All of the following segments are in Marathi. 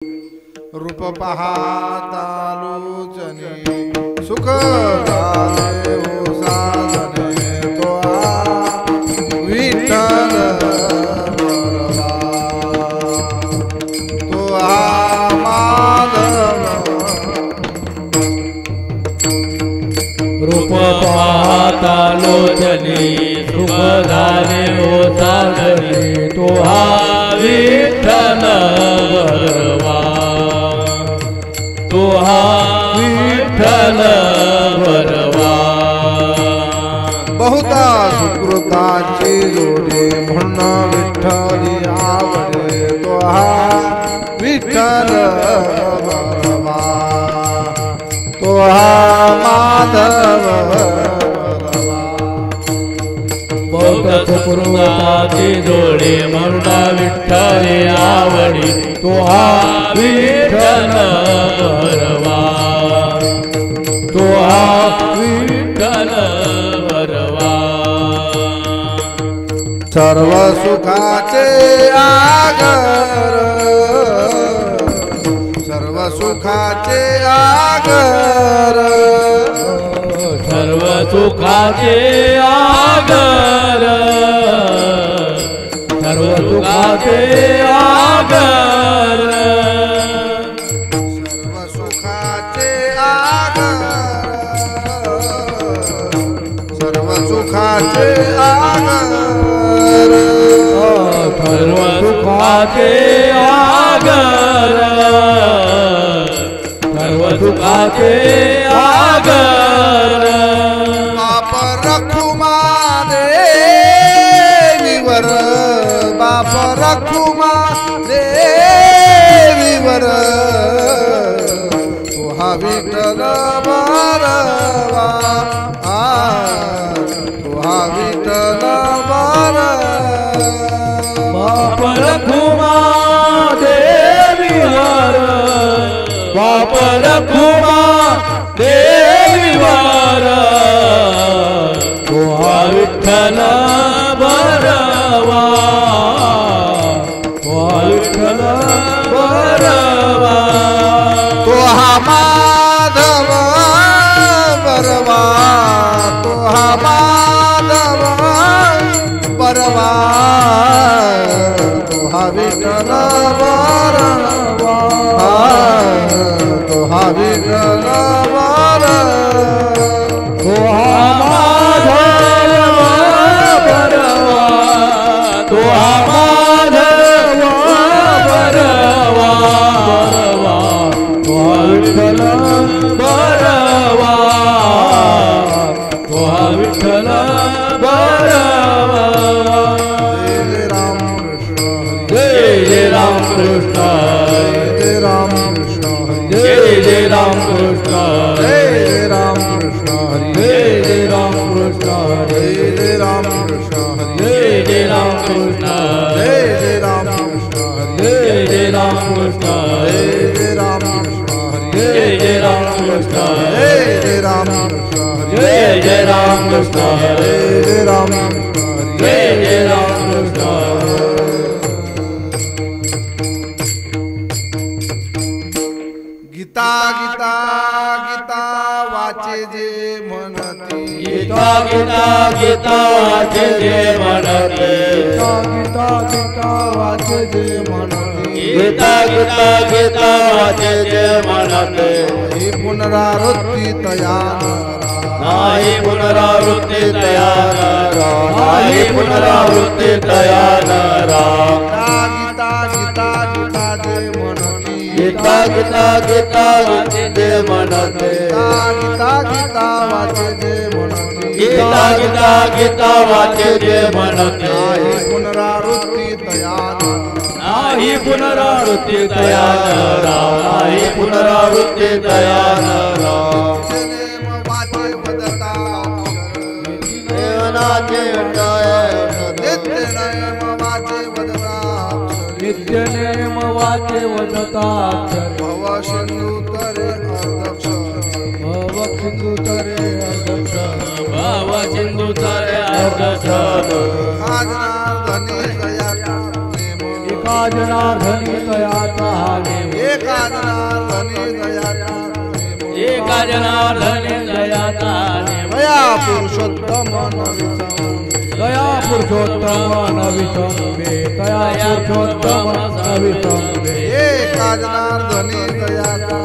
रूप पाहता लोचने सुख झाले हो साधने तो विठ्ठल बरवा तो माधव रूप पाहता लोचने सुख झाले हो साधने तो विठ्ठल बरवा तो विठ्ठल बरवा बहुता सुकृताची जोडी म्हणून विठ्ठली आवडे तो विठ्ठल बरवा तो माधव बहुता सुकृताची जोडी म्हणून विठ्ठली आवडी तो विठ्ठल बरवा तो विठ्ठल बरवा सर्व सुखाचे आगर सर्व सुखाचे आगर सर्व सुखाचे आगर सर्व सुखाचे आगर सर्व सुखाचे आगर सर्व सुखाचे आगर सर्व सुखाचे आगर सर्व सुखाचे आगर बाप रखुमा देवीवर बाप रखुमा देवीवर तो हा विठ्ठल बरवा तो हा विठ्ठल बरवा बाप रखुमा देवीवर बाप रखुमा देवीवर तो विठ्ठल बरवा तो विठ्ठल बरवा तो हा माधव बरवा तो हा माधव बरवा तो हा विठ्ठल बरवा तो हा विठ्ठल बरवा तो माधव बरवा तो माधव बरवा बरवा तो विठ्ठल बरवा तो विठ्ठल बरवा जय रामकृष्ण जय रामकृष्ण जय रामकृष्ण जय रामकृष्ण जय रामकृष्ण जय रामकृष्ण जय रामकृष्ण जय रामकृष्ण जय रामकृष्ण जय रामकृष्ण जय रामकृष्ण जय रामकृष्ण जय रामकृष्ण जय रामकृष्ण जय रामकृष्ण गीता गीता गीता वाचे जे म्हणती गीता गीता गीता वाचे जे म्हणते गीता गीता वाचे जे म्हणती गीता गीता गीता वाचे जे म्हणते ही पुनरावृत्ती तयार नाही पुनरावृत्ती तयार नाही पुनरावृत्ती तयार गीता गीता गीता जे म्हणती गीता गीता गीता वाचे जे म्हणते गीता गीता वाचे जे म्हणती गीता गीता गीता वाचे जे म्हणते ही पुनरावृत्ती तयार नाही पुनरावृत्ती तयार नाही पुनरावृत्ती तयार वाचे वदता देवनाचे नित्य नेम वाचे वदता नित्य नेम वाचे वदता भव सिंधू तरे अध्यक्ष भव सिंधू तरे अध्यक्ष भव सिंधू तरे अध्यक्ष खाजनार धनी दया नेम जनार्दनी दयाता देव एका जनार्दनी दयाता एका जनार्दनी दयाता देव दया पुरुषोत्तम नवितम दया पुरुषोत्तम नवितंबे दया पुरुषोत्तम नवितंबे एका जनार्दनी दयाता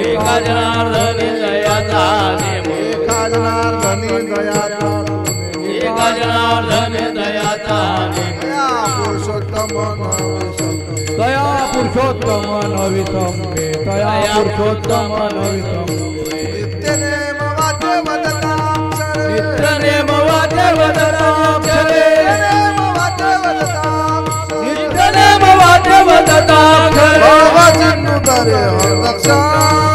एका जनार्दनी दयाता देव एका जनार्दनी दयाता एका जनार्दनी दयाता देव दया पुरुषोत्तम नवितम दया पुरुषोत्तम नवितंबे दया पुरुषोत्तम नवितंबे नित्यनेम वाचे वदताक्षरे नित्यनेम वाचे वदताक्षरे नित्यनेम वाचे वदताक्षरे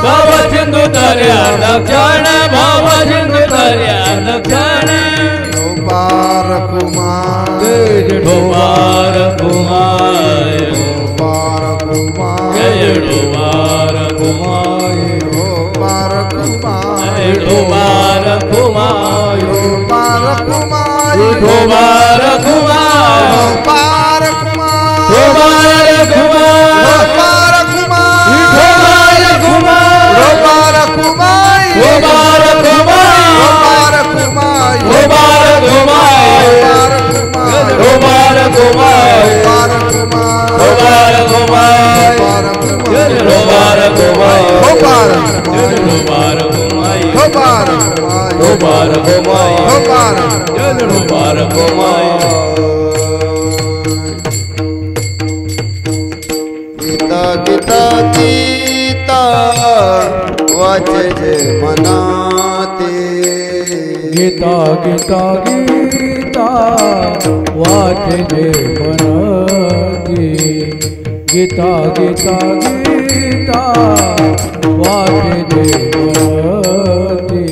भव सिंधु तरे हरदक्षण भव सिंधु तरे दक्षिण पार कुमार डोबार कुमार पार कुमार जय डोबार कुमार पार कुमार डोबार कुमार पार कुमार डोबार कुमार पार कुमार डोबार कुमार पार कुमार डोबार कुमार पार कुमार डोबार कुमार पार कुमार डोबार कुमार पार कुमार डोबार कुमार पार कुमार डोबार कुमार पार कुमार डोबार कुमार पार डोबार कुमार कुमार डोबार कुमार पार डोबार कुमार गीता गीता गीता वाचे जे मनाते गीता गीता गीता वाचे जे मनाती गीता गीता गीता वाचे जे मनाती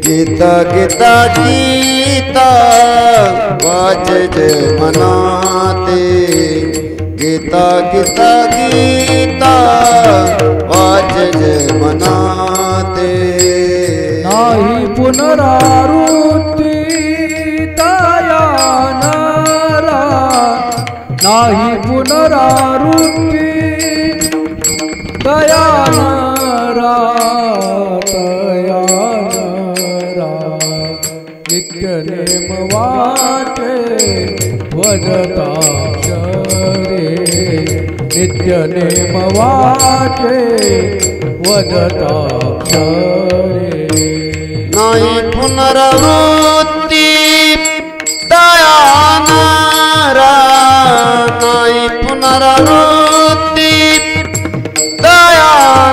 गीता गीता गीता वाचे जे मनाते गीता गीता गीता वाचे जे मनाते नाही पुनरावृत्ती दया नरा नाही पुनरावृत्ती दया नरा दया नरा नित्य नेम वाटे वदताक्षरे नित्य नेम वाटे वदताक्षरे नाही पुनरावृत्ती दया नरा नाही पुनरावृत्ती दया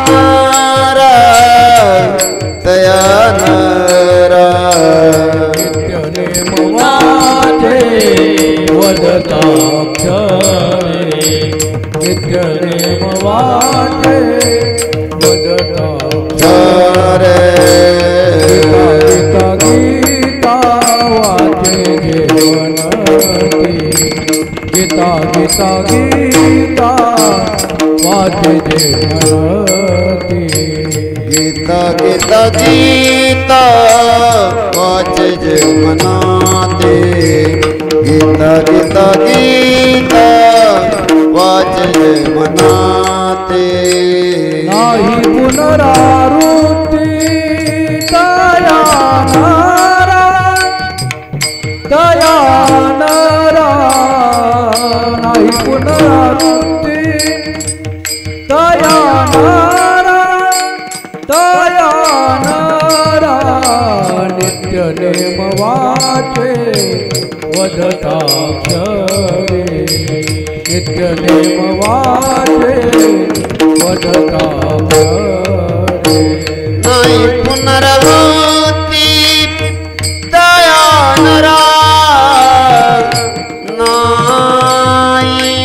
नरा दया नरा नित्य नेम वाटे वदताक्षरे नित्य नेम वाटे वदताक्षरे गीता गीता वाचे जे मनती गीता गीता गीता वाचे जे मनती गीता गीता गीता वाचे जे मनाते गीता गीता गीता वाचे जे मनाते नाही पुनरावृत्ती दया नरा दया नरा नाही पुनरावृत्ती दया नरा दया नरा नित्य नेम वाचे वदताक्षरे नित्य नेम वाचे वदताक्षरे नाही पुनरावृत्ती दया नरा नाही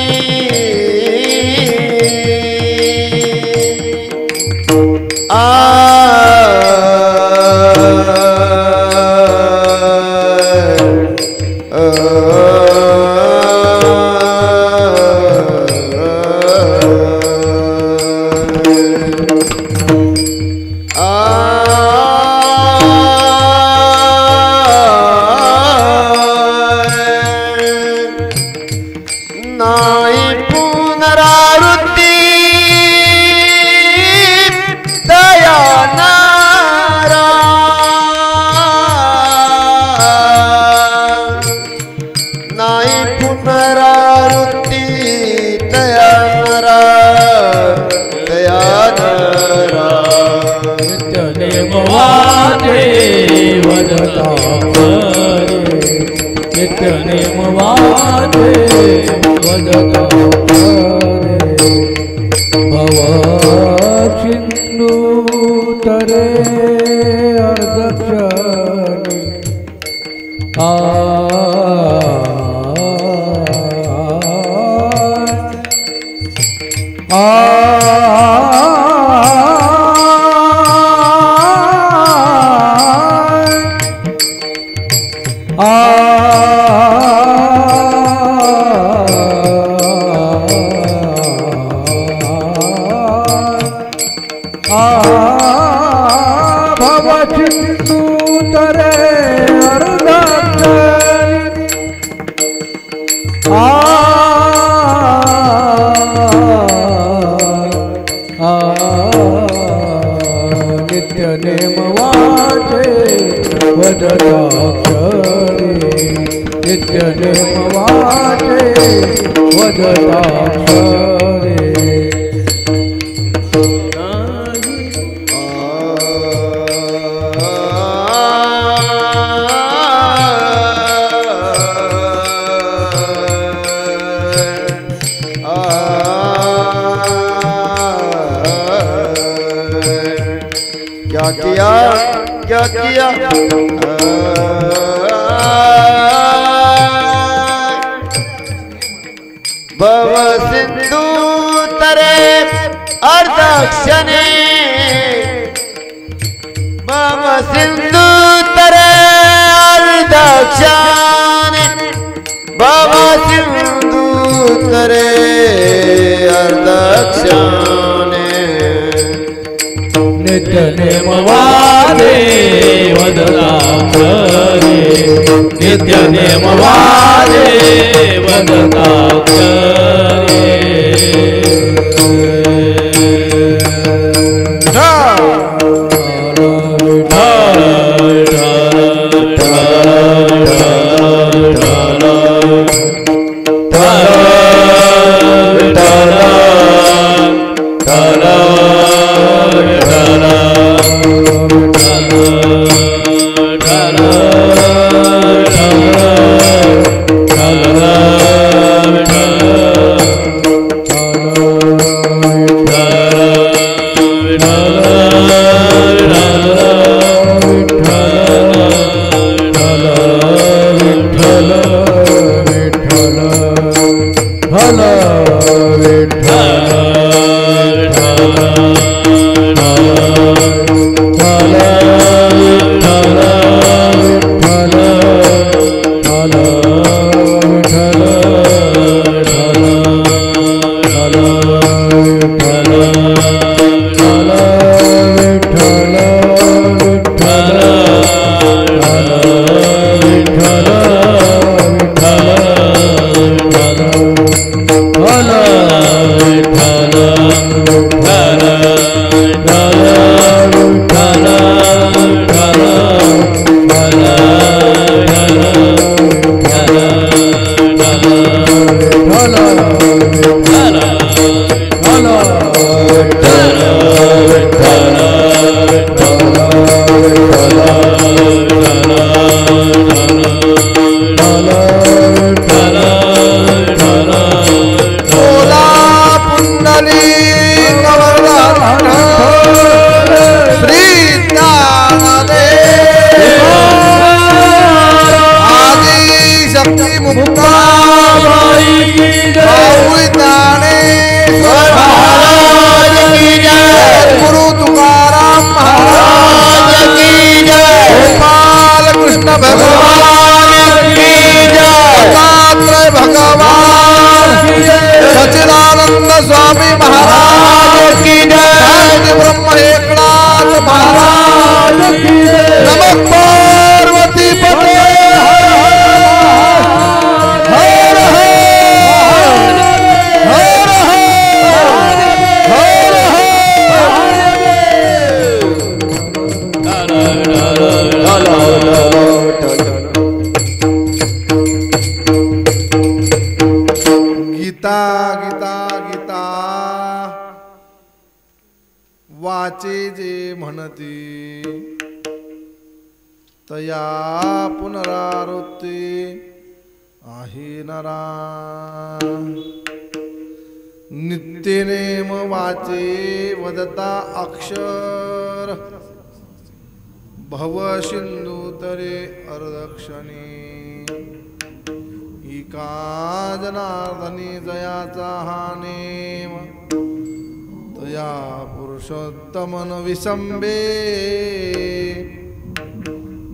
नित्य नेम वाजे वदता भव सिंधु तरे अर्धक्षणी नित्य नेम वाचे वदताक्षरी नित्य नेम वाचे वदताक्षरी क्या किया भव सिंधु तरे अर्धक्षणे भव सिंधु तरे अर्धक्षणे भव सिंधु तरे अर्धक्षणे नित्य नेम वादे वदताक्षरी नित्य नेम वादे वदताक्षरी तया पुनरावृत्ती आहे नरा नित्यनेम वाचे वदता अक्षर भव सिंधू तरे अर्धक्षणी इका जनार्दनी जयाचा हा नेम तया पुरुषोत्तमन विसंबे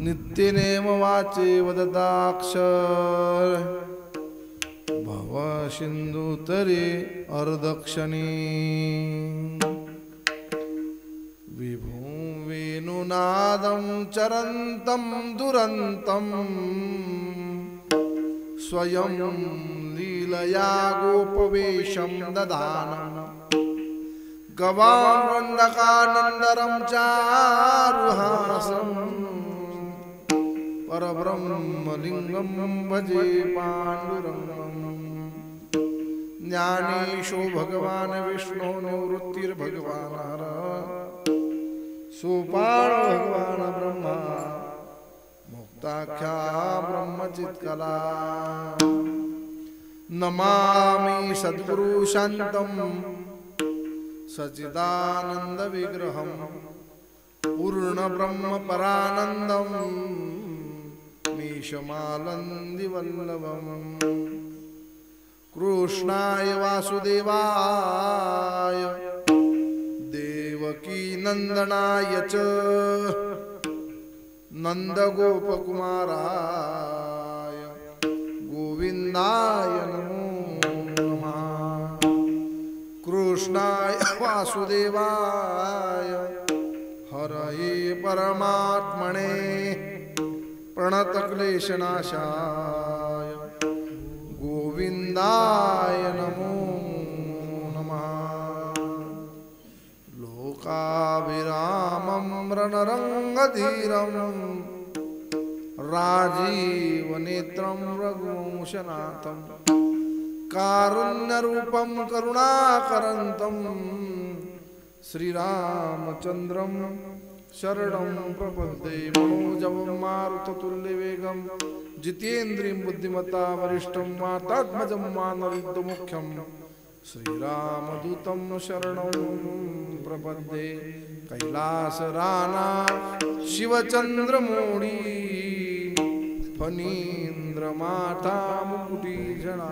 नित्यनेम वाचे वदताक्षर भव सिंधू तरे अर्धक्षणी विभू वेणुनादं चरन्तं दुरन्तं स्वयं लीलया गोपवेशं ददानं गवां वन्दकानन्दरं चारुहासं परब्रह्मलिङ्गं भजे पाण्डुरङ्गं ज्ञानेशो भगवान् विष्णु निवृत्तिर्भगवान् हर सोपान भगवान् ब्रह्मा मुक्ताख्या ब्रह्मचित्कला नमामि सद्गुरु शान्तं सच्चिदानन्द विग्रहं पूर्ण ब्रह्म परानन्दं मीशमालन्दी वल्लभं कृष्णाय वासुदेवाय देवकी नंदनाय च नंदगोपकुमाराय गोविंदाय नमो नमः कृष्णाय वासुदेवाय हरये परमात्मने प्रणतक्लेशनाशाय गोविंदाय नमो नमः लोकाभिरामं रणरंगधीरं राजीवनेत्रं रघुवंशनाथं कारुण्यरूपं करुणाकरन्तं श्रीरामचन्द्रं शरणं प्रपद्ये मनोजवं मारुततुल्यवेगं जितेन्द्रियं बुद्धिमता वरिष्ठं मातात्मजं मानरुद्धमुख्यं श्रीरामदूतं शरणं प्रपद्ये कैलासराना शिवचन्द्रमौळी फणीन्द्रमाता मुकुटीजणा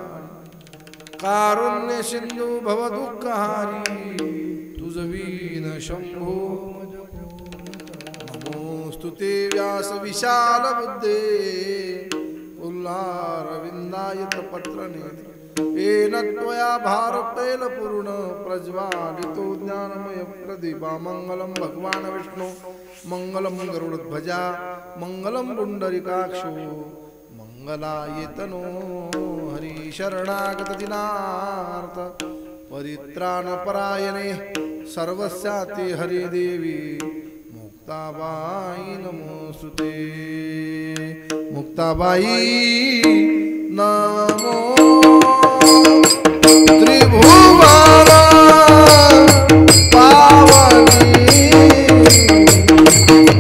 कारुण्य सिंधू भवदुःखहारी तुझवीन शंभो नमोस्तुते व्यास विशाल बुद्धे उल्लारविंदायत पत्रनेत्र येन त्वया भारतैल पूर्ण प्रज्वालितो ज्ञानमय प्रदीपा मंगलम भगवान विष्णु मंगलम गरुडध्वजा मंगलम पुंडरीकाक्षो मंगलायतनो हरि शरणागत दिनार्थ परित्राणपरायणे सर्वस्याति हरि देवी मुक्ताबाई नमोस्तुते मुक्ताबाई नमो त्रिभुवन पावनी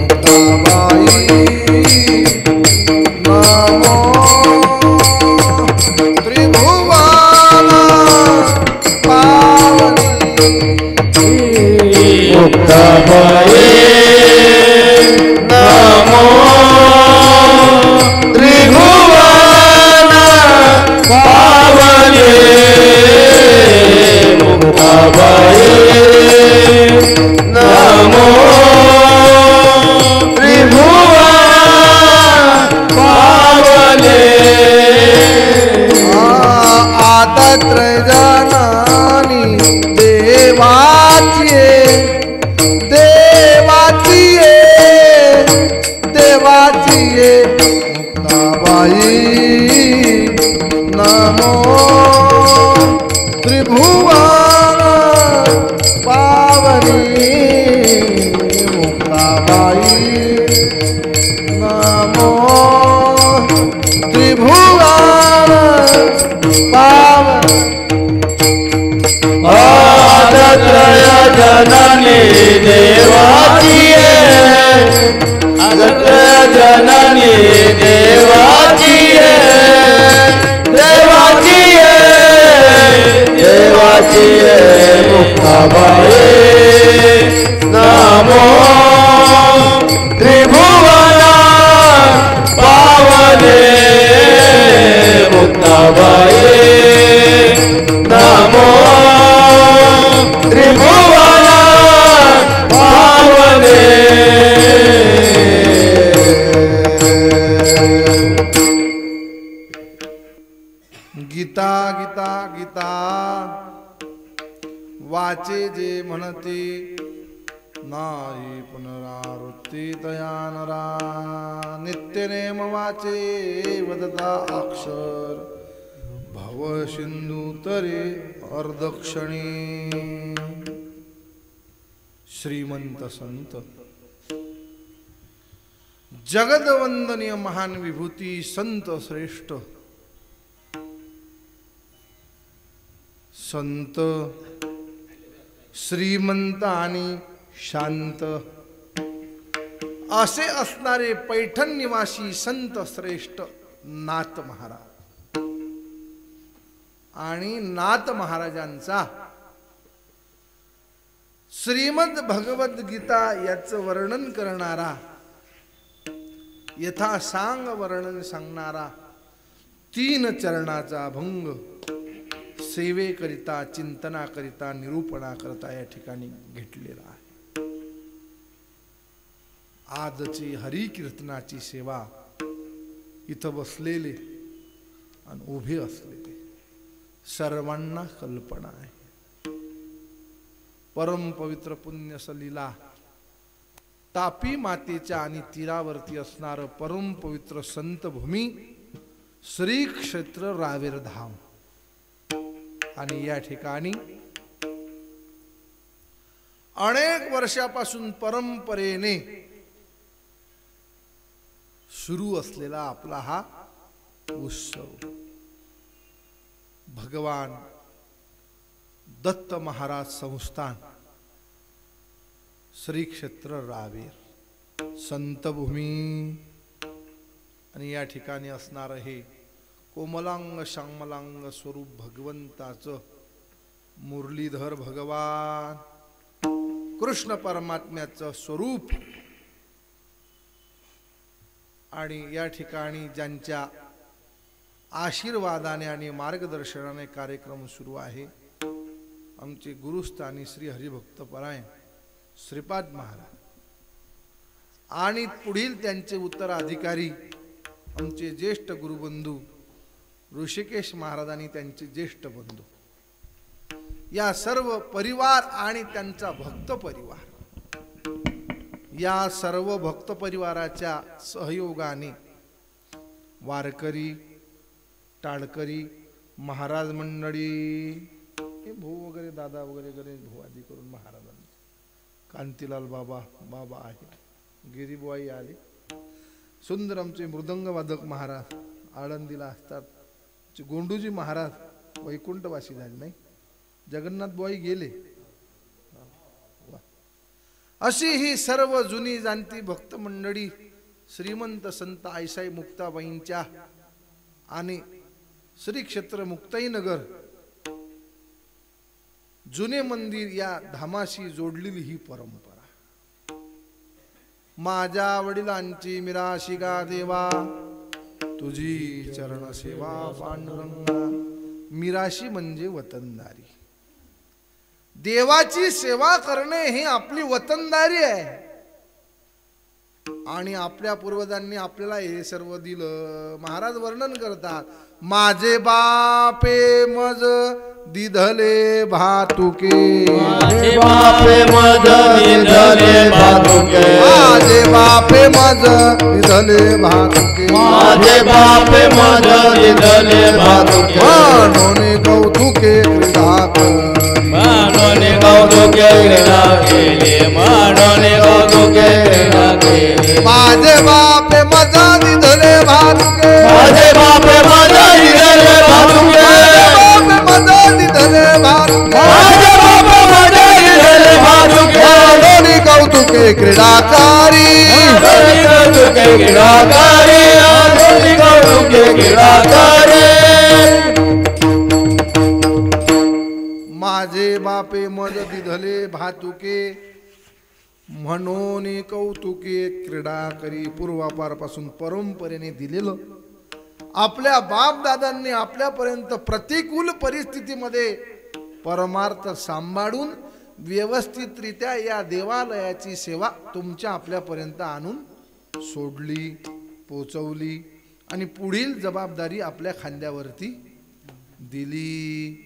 मुक्ताबाई नमो त्रिभुवन पावनी मुक्ताबाई नमो त्रिभुवन पावनी मुक्ताबाई नमो त्रिभुवन पावनी आतत्र जनानी देवाची मुक्ताबाई नमो त्रिभुवन पावनी मुक्ताबाई नमो त्रिभुवन पावनी आदत्रय जननी देवाची आदत्रय जननी मुक्ताबाई नमो त्रिभुवना पावने मुक्ताबाई नमो त्रिभुवना पावने गीता गीता गीता वाचे जे म्हणते नाही पुनरावृत्ती तया नरा नित्य नेम वाचे वदता अक्षर भव सिंधू तरे अर्धक्षणी श्रीमंत संत जगदवंदनीय महान विभूती संत श्रेष्ठ संत श्रीमंत आणि शांत असे असणारे पैठण निवासी संत श्रेष्ठ नाथ महाराज आणि नाथ महाराजांचा श्रीमद भगवद गीता याचं वर्णन करणारा यथासांग वर्णन सांगणारा 3 चरणाचा अभंग सेवेकरिता चिंतनाकरिता निरूपणाकरिता या ठिकाणी घेतलेला आहे. आजची हरी कीर्तनाची सेवा इथं बसलेले आणि उभे असलेले सर्वांना कल्पना आहे. परम पवित्र पुण्य सलीला तापी मातेच्या आणि तीरावरती असणारं परम पवित्र संत भूमी श्री क्षेत्र रावेर धाम आणि या ठिकाणी अनेक वर्षापासून परंपरेने सुरू असलेला आपला हा उत्सव भगवान दत्त महाराज संस्थान श्री क्षेत्र रावेर संतभूमी आणि या ठिकाणी असणार हे कोमलांग श्यामलांग स्वरूप भगवंताचं मुरलीधर भगवान कृष्ण परमात्म्याचं स्वरूप आणि या ठिकाणी ज्यांच्या आशीर्वादाने आणि मार्गदर्शनाने कार्यक्रम सुरू आहे आमचे गुरुस्थानी श्री हरिभक्त परायण श्रीपाद महाराज आणि पुढील त्यांचे उत्तराधिकारी आमचे ज्येष्ठ गुरुबंधू ऋषिकेश महाराज आणि त्यांचे ज्येष्ठ बंधू या सर्व परिवार आणि त्यांचा भक्त परिवार या सर्व भक्त परिवाराच्या सहयोगाने वारकरी टाळकरी महाराज मंडळी हे भाऊ वगैरे दादा वगैरे भाऊ आदी करून महाराजांचे कांतीलाल बाबा बाबा आहे गिरीबुवाई आले सुंदर आमचे मृदंग वादक महाराज आळंदीला असतात गोंडूजी महाराज वैकुंठवासी झाले नाही जगन्नाथ बुवाई गेले अशी ही सर्व जुनी जाणती भक्त मंडळी श्रीमंत संत आईसाई मुक्ताबाईंच्या आणि श्री क्षेत्र मुक्ताईनगर जुने मंदिर या धामाशी जोडलेली ही परंपरा माझ्या वडिलांची मिराशी गा देवा तुझी चरण सेवा पांडुरंगा मिराशी म्हणजे वतनदारी देवाची सेवा करणे ही आपली वतनदारी आहे आणि आपल्या पूर्वजांनी आपल्याला हे सर्व दिलं महाराज वर्णन करतात माझे बापे मज दिधले भातुके माझे बापे मज दिधले भातुके माझे बापे मज दिधले भातुके माझे बापे मज दिधले भातुके मानोने कौतुके मानोने कौतुके क्रीडा केली मानोने कौतुके क्रीडा केली माझे बापे मज दिधले भातुके माझे बापे मज दिधले भातुके माझे बापे मज दिधले भातुके मानोने कौतुके क्रीडाकारी कौतुके क्रीडाकारी कौतुके क्रीडाकारी माझे भातुके म्हणून कौतुके क्रीडा करी. पूर्वापारपासून परंपरेने दिलेलं आपल्या बापदादांनी आपल्यापर्यंत प्रतिकूल परिस्थितीमध्ये परमार्थ सांभाळून व्यवस्थितरित्या या देवालयाची सेवा तुमच्या आपल्यापर्यंत आणून सोडली, पोचवली आणि पुढील जबाबदारी आपल्या खांद्यावरती दिली.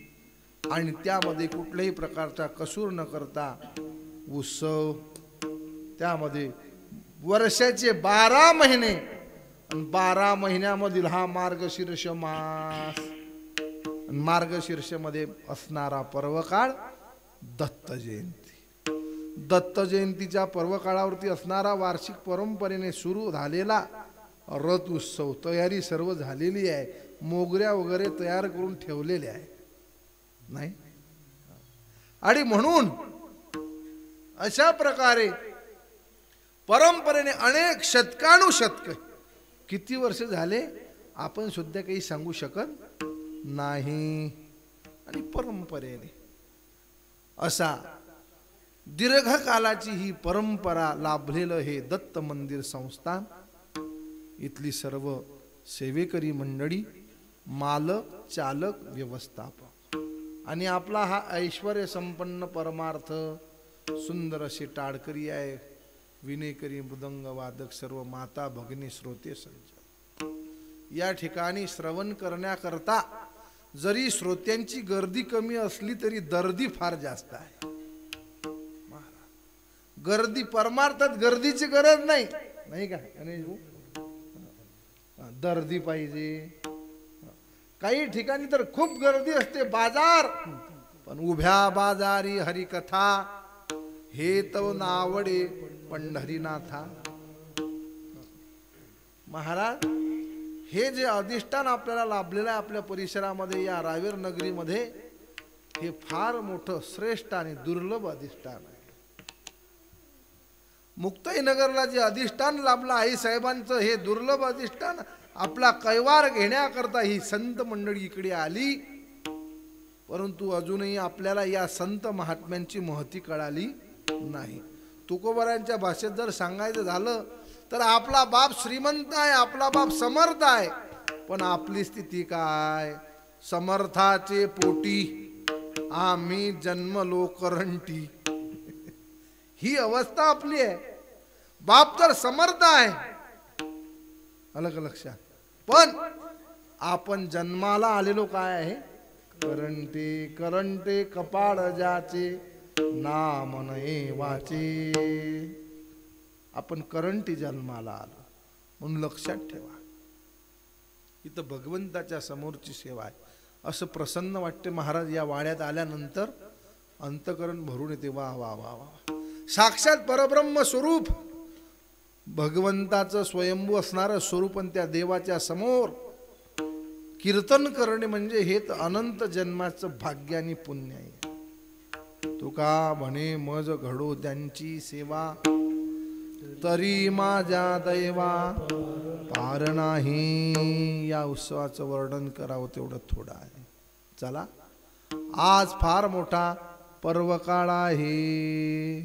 आणि त्यामध्ये कुठल्याही प्रकारचा कसूर न करता उत्सव, त्यामध्ये वर्षाचे 12 महिने आणि 12 महिन्यामधील हा मार्गशीर्ष मास, मार्गशीर्ष मध्ये असणारा पर्वकाळ दत्त जयंती. दत्त जयंतीच्या पर्वकाळावरती असणारा वार्षिक परंपरेने सुरू झालेला रथ उत्सव, तयारी सर्व झालेली आहे. मोगऱ्या वगैरे तयार करून ठेवलेले आहे नाही. आणि म्हणून अशा प्रकारे परंपरेने अनेक शतकानुशतक, किती वर्ष झाले आपण सुद्धा काही सांगू शकत नाही. आणि परंपरेने असा दीर्घकालाची ही परंपरा लाभलेलं हे दत्त मंदिर संस्थान, इथली सर्व सेवेकरी मंडळी, मालक, चालक, व्यवस्थापक आणि आपला हा ऐश्वर्य संपन्न परमार्थ सुंदर असे टाळकरी आहे, विनेकरी, मृदंग वादक, सर्व माता भगिनी, श्रोते संच या ठिकाणी श्रवण करण्याकरता जरी श्रोत्यांची गर्दी कमी असली तरी दर्दी फार जास्त आहे. गर्दी परमार्थात गर्दीची गरज नाही, नाही का गणेश भाऊ? दर्दी पाहिजे. काही ठिकाणी तर खूप गर्दी असते, बाजार, पण उभ्या बाजारी हरिकथा हे तव नावडे पंढरीनाथा. महाराज, हे जे अधिष्ठान आपल्याला लाभलेलं आहे आपल्या परिसरामध्ये, या रावेर नगरीमध्ये, हे फार मोठं श्रेष्ठ आणि दुर्लभ अधिष्ठान आहे. मुक्ताई नगरला जे अधिष्ठान लाभलं आई साहेबांचं, हे दुर्लभ अधिष्ठान आपला कैवार घेण्याकरता ही संत मंडळी इकडे आली. परंतु अजूनही आपल्याला या संत महात्म्यांची महती कळाली नाही. तुकोबारांच्या भाषेत जर सांगायचं झालं तर आपला बाप श्रीमंत आहे, आपला बाप समर्थ आहे, पण आपली स्थिती काय? समर्थाचे पोटी आम्ही जन्मलो करंटी. ही अवस्था आपली आहे. बाप तर समर्थ आहे, अलग लक्षात, पण आपण जन्माला आलेलो काय आहे? करंटे. करंटे कपाळ ज्याचे नाम नये वाचे. आपण करंटी जन्माला आलो म्हणून लक्षात ठेवा, इथं भगवंताच्या समोरची सेवा आहे असं प्रसन्न वाटते. महाराज या वाड्यात आल्यानंतर अंतकरण भरून येते. वा वा वा वा. साक्षात परब्रह्म स्वरूप भगवंताचं स्वयंभू असणारं स्वरूप आणि त्या देवाच्या समोर कीर्तन करणे म्हणजे हे तर अनंत जन्माचं भाग्य आणि पुण्य आहे. तुका म्हणे मज घडो त्यांची सेवा, तरी माझ्या दैवा पार नाही. या उत्सवाचं वर्णन करावं तेवढं थोडं आहे. चला, आज फार मोठा पर्वकाळ आहे.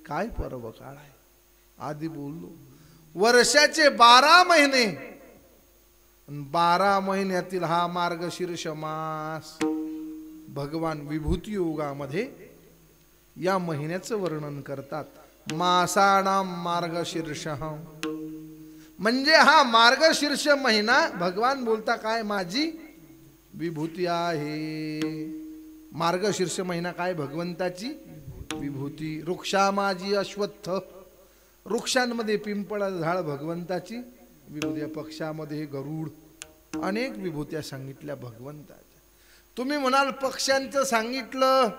काय पर्वकाळ आहे? आधी बोललो, वर्षाचे 12 महिने, 12 महिन्यातील हा मार्गशीर्ष मास. भगवान विभूती योगामध्ये या महिन्याचं वर्णन करतात. मासाणाम मार्गशीर्ष, म्हणजे हा मार्गशीर्ष महिना भगवान बोलता काय? माझी विभूती आहे. मार्गशीर्ष महिना काय? भगवंताची विभूती. वृक्षा माझी अश्वत्थ, वृक्षांमध्ये पिंपळ झाड भगवंताची विभूती. पक्षामध्ये गरुड, अनेक विभूत्या सांगितल्या भगवंताच्या. तुम्ही म्हणाल पक्ष्यांचं सांगितलं,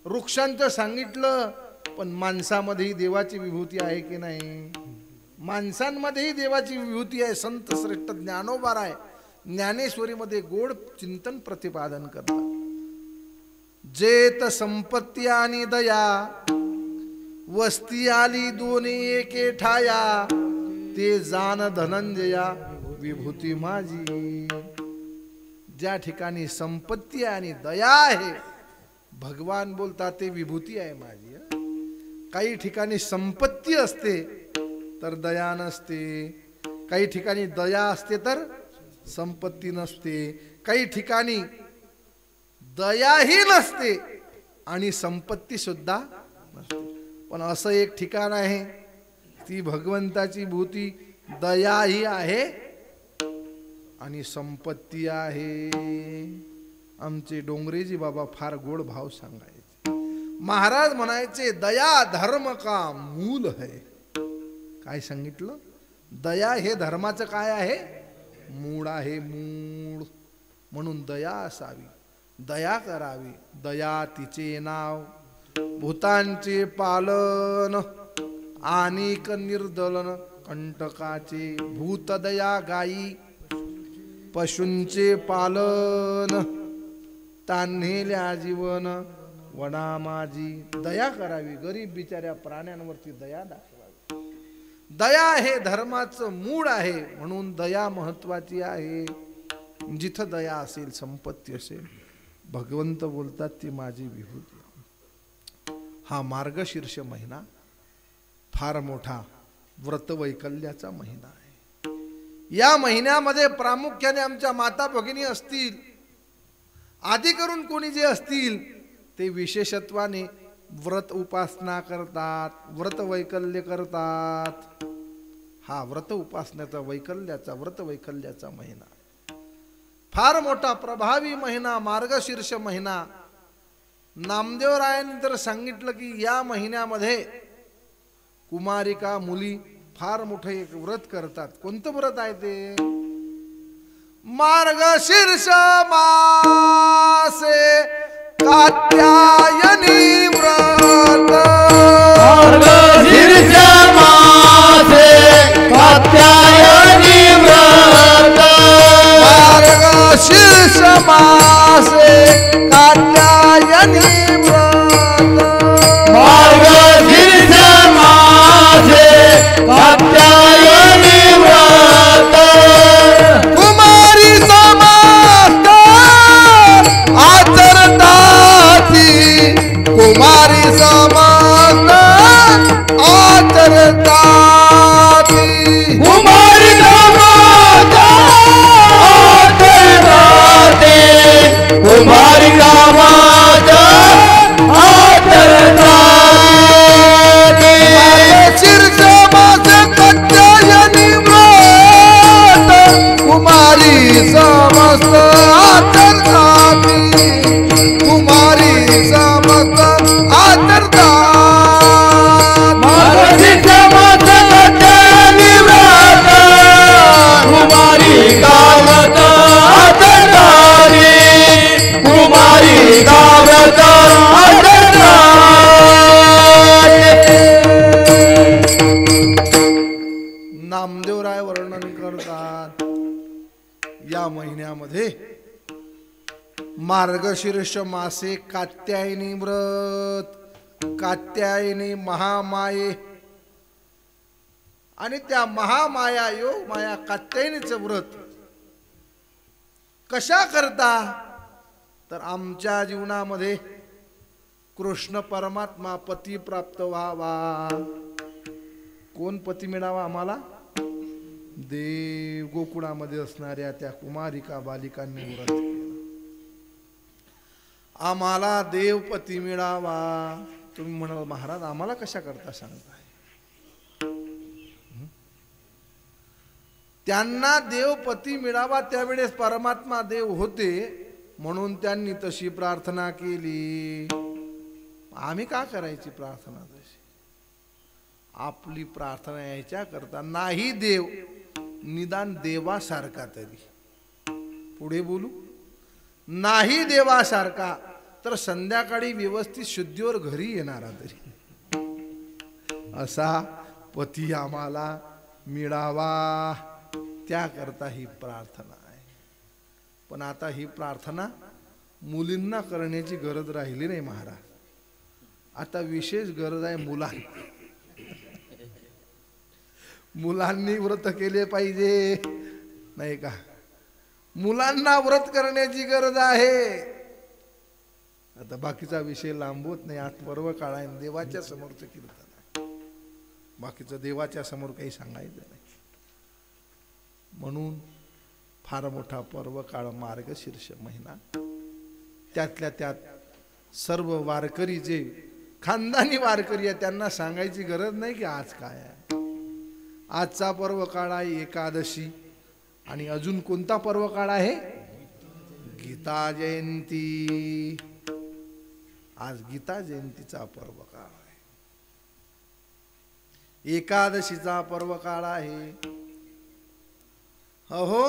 वृक्षांचं सांगितलं, पण माणसामध्येही देवाची विभूती आहे की नाही? माणसांमध्येही देवाची विभूती आहे. संत श्रेष्ठ ज्ञानोबा आहे, ज्ञानेश्वरीमध्ये गोड चिंतन प्रतिपादन करतात. जेत संपत्ती आणि दया, वस्ती आली दोन्ही एके ठाया, ते जाण धनंजया विभूती माझी. ज्या ठिकाणी संपत्ती आणि दया आहे, भगवान बोलतात ते विभूती आहे माझी. काही ठिकाणी संपत्ती असते तर दया नसते, काही ठिकाणी दया असते तर संपत्ती नसते, काही ठिकाणी दयाही नसते आणि संपत्ती सुद्धा नसते. पण असं एक ठिकाण आहे, ती भगवंताची भूती दयाही आहे आणि संपत्ती आहे. आमचे डोंगरेजी बाबा फार गोड भाव सांगायचे. महाराज म्हणायचे दया धर्म का मूल है. काय सांगितलं? दया हे धर्माचं काय आहे? मूळ आहे, मूळ. म्हणून दया असावी, दया करावी. दया तिचे नाव, भूतांचे पालन आणिक निर्दलन. कंटकाचे भूत दया गायी, पशूंचे पालन तान्हेल्या जीवन. वडा माझी दया करावी, गरीब बिचाऱ्या प्राण्यांवरती दया दाखवावी. दया हे धर्माचं मूळ आहे, म्हणून दया महत्वाची आहे. जिथं दया असेल, संपत्ती असेल, भगवंत बोलतात ती माझी विभूती. हा मार्गशीर्ष महिना फार मोठा व्रतवैकल्याचा महिना आहे. या महिन्यामध्ये प्रामुख्याने आमच्या माता भगिनी असतील, आधी करून कोणी जे असतील ते विशेषत्वाने व्रत उपासना करतात, व्रत वैकल्य करतात. हा व्रत उपासनेचा वैकल्याचा, व्रत वैकल्याचा महिना फार मोठा प्रभावी महिना, मार्गशीर्ष महिना. नामदेवरायांनी तर सांगितलं की या महिन्यामध्ये कुमारिका मुली फार मोठे एक व्रत करतात. कोणतं व्रत आहे ते? मार्गशीर्ष मासे कात्यायनी व्रत. मार्गशीर्ष मासे कात्यायनी व्रत. मार्गशीर्ष मासे कात्यायनी व्रत. मार्गशीर्ष मासे कात्यायनी व्रत. कुमारी समस्त आचरताती, कुमारी समस्त आचरताती. कुमारी कामात आचरताते, कुमारी कामात आचरताते. मार्गशीर्ष मासे कात्यायनी व्रत, कुमारी समस्त आचरताती, कुमारी समस्त आचरताती. मार्गशीर्ष मासे कात्यायनी व्रत, कुमारी कामात आचरताते, कुमारी कामात आचरताते. नामदेवराय वर्णन करतात या महिन्यामध्ये मार्गशीर्ष मासे कात्यायनी व्रत. कात्यायनी महामाये आणि त्या महामाया योग माया कात्यायनीचं व्रत कशा करता? तर आमच्या जीवनामध्ये कृष्ण परमात्मा पती प्राप्त व्हावा. कोण पती मिळावा आम्हाला? देव. गोकुळामध्ये असणाऱ्या त्या कुमारिका बालिकांनी व्रत केलं. आम्हाला देवपती मिळावा. तुम्ही म्हणाल महाराज आम्हाला कशा करता सांगताय? त्यांना देवपती मिळावा त्यावेळेस परमात्मा देव होते, म्हणून त्यांनी तशी प्रार्थना केली. आम्ही का करायची प्रार्थना तशी? आपली प्रार्थना यायच्या करता नाही देव, निदान देवासारखा तरी. पुढे बोलू. नाही देवासारखा तर संध्याकाळी व्यवस्थित शुद्धीवर घरी येणारा तरी असा पती आम्हाला मिळावा, त्याकरता ही प्रार्थना आहे. पण आता ही प्रार्थना मुलींना करण्याची गरज राहिली नाही महाराज. आता विशेष गरज आहे मुलांना. मुलांनी व्रत केले पाहिजे, नाही का? मुलांना व्रत करण्याची गरज आहे. आता बाकीचा विषय लांबवत नाही. आज पर्व काळ आहे, देवाच्या समोरचं कीर्तन आहे. बाकीचं देवाच्या समोर काही सांगायचं नाही. म्हणून फार मोठा पर्व काळ मार्गशीर्ष महिना. त्यातल्या त्यात सर्व वारकरी जे खानदानी वारकरी आहे त्यांना सांगायची गरज नाही की आज काय आहे. आजचा पर्व काळ आहे एकादशी. आणि अजून कोणता पर्व काळ आहे? गीता जयंती. आज गीता जयंतीचा पर्व काळ आहे. एकादशीचा पर्व काळ आहे. अहो,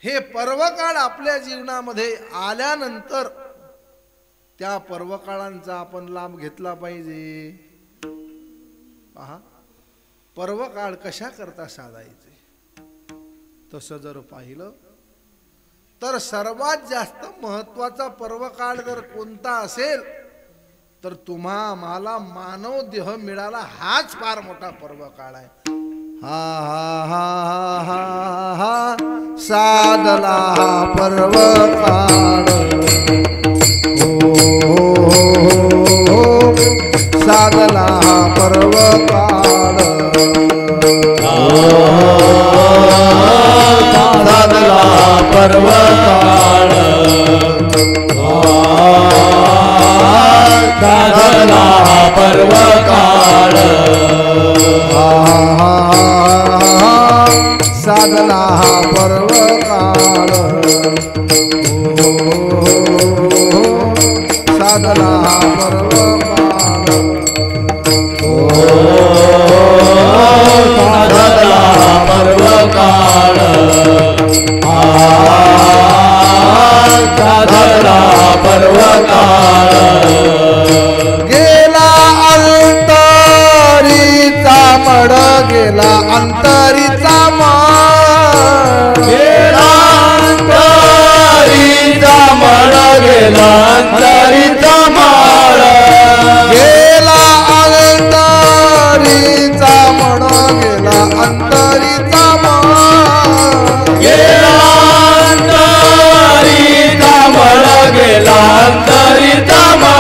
हे पर्व काळ आपल्या जीवनामध्ये आल्यानंतर त्या पर्व काळांचा आपण लाभ घेतला पाहिजे. पहा, पर्व काळ कशा करता साधायचे. तसं जर पाहिलं तर सर्वात जास्त महत्वाचा पर्व काळ जर कोणता असेल तर तुम्हा मला मानव देह मिळाला हाच फार मोठा पर्व काळ आहे. हा हा हा हा हा साधला पर्व काळ. साधला पर्व काळ. साधला पर्व काळ. साधला पर्व काळ. साधला पर्व काळ. साधला पर्व काळ. साधला पर्व काळ. साधला पर्व काळ. गेला अंतरीचा मड. गेला अंतरीचा मड. गेला अंतरीचा मळ. गेला अंतरीचा मळ. गेला अंतरीचा मड. गेला अंतरीचा मड. गेला अंतरीचा मळ. गेला अंतरीचा मळ.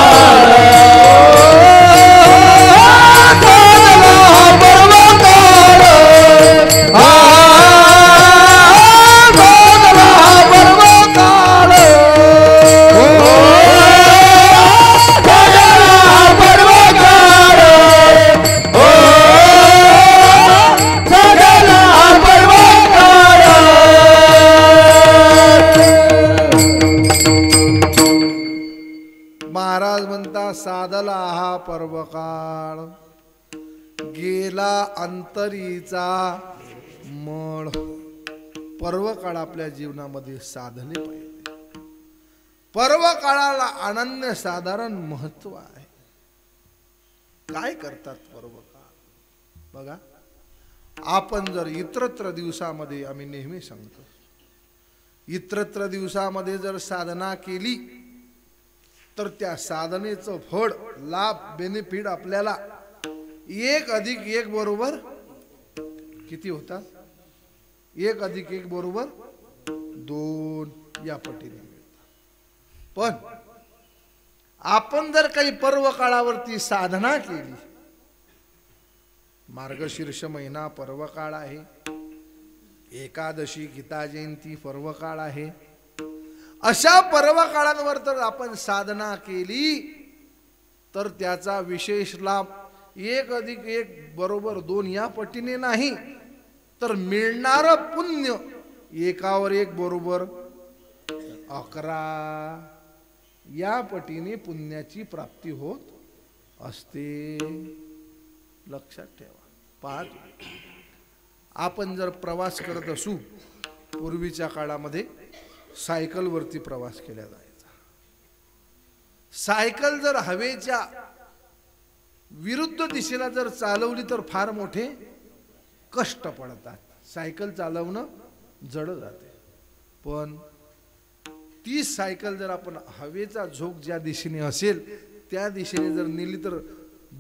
महाराज म्हणता साधला हा पर्व काळ. गेला अंतरीचा मळ. पर्व काळ आपल्या जीवनामध्ये साधले पाहिजे. पर्व काळाला अनन्य साधारण महत्व आहे. काय करतात पर्व काळ बघा. आपण जर इतरत्र दिवसामध्ये, आम्ही नेहमी सांगतो, इतरत्र दिवसामध्ये जर साधना केली तर त्या साधनेचं फळ, लाभ, बेनिफिट आपल्याला 1 अधिक 1 बरोबर किती होतात? 1 अधिक 1 बरोबर 2 या पटीने मिळतात. पण आपण जर काही पर्व काळावरती साधना केली, मार्गशीर्ष महिना पर्व काळ आहे, एकादशी गीता जयंती पर्व काळ आहे, अशा पर्व काळांवर तर आपण साधना केली तर त्याचा विशेष लाभ 1 अधिक 1 बरोबर 2 या पटीने नाही, तर मिळणार पुण्य 1वर 1 बरोबर 11 या पटीने पुण्याची प्राप्ती होत असते. लक्षात ठेवा. पाहत आपण जर प्रवास करत असू, पूर्वीच्या काळामध्ये सायकलवरती प्रवास केला जायचा. सायकल जर हवेच्या विरुद्ध दिशेला जर चालवली तर फार मोठे कष्ट पडतात. सायकल चालवणं जड जाते. पण ती सायकल जर आपण हवेचा झोक ज्या दिशेने असेल त्या दिशेने जर नेली तर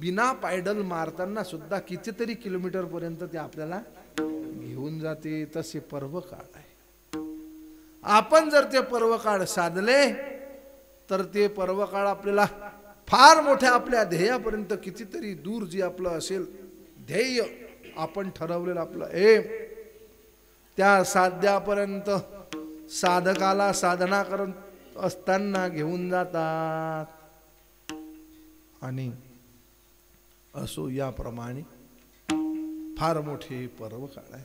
बिना पायडल मारताना सुद्धा कितीतरी किलोमीटर पर्यंत ते आपल्याला घेऊन जाते. तसे पर्व काळ आहे. आपण जर ते पर्व काळ साधले तर ते पर्वकाळ आपल्याला फार मोठ्या आपल्या ध्येयापर्यंत कितीतरी दूर जे आपलं असेल ध्येय आपण ठरवलेलं आपलं एम त्या साध्यापर्यंत साधकाला साधना करत असताना घेऊन जातात. आणि असो याप्रमाणे फार मोठे पर्वकाळ आहे.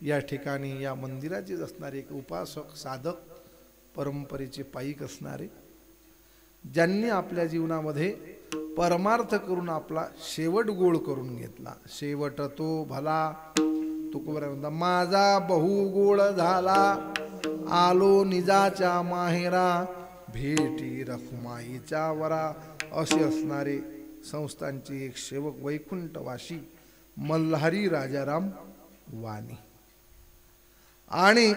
या ठिकाणी या मंदिराचेच असणारे एक उपासक साधक परंपरेचे पायीक असणारे ज्यांनी आपल्या जीवनामध्ये परमार्थ करून आपला शेवट गोळ करून घेतला. शेवट तो भला तुकोबरा म्हणता माझा बहु गोळ झाला आलो निजाच्या माहेरा भेटी रखुमाईच्या वरा असे असणारे संस्थांचे एक सेवक वैकुंठवासी मल्हारी राजाराम वाणी. आणि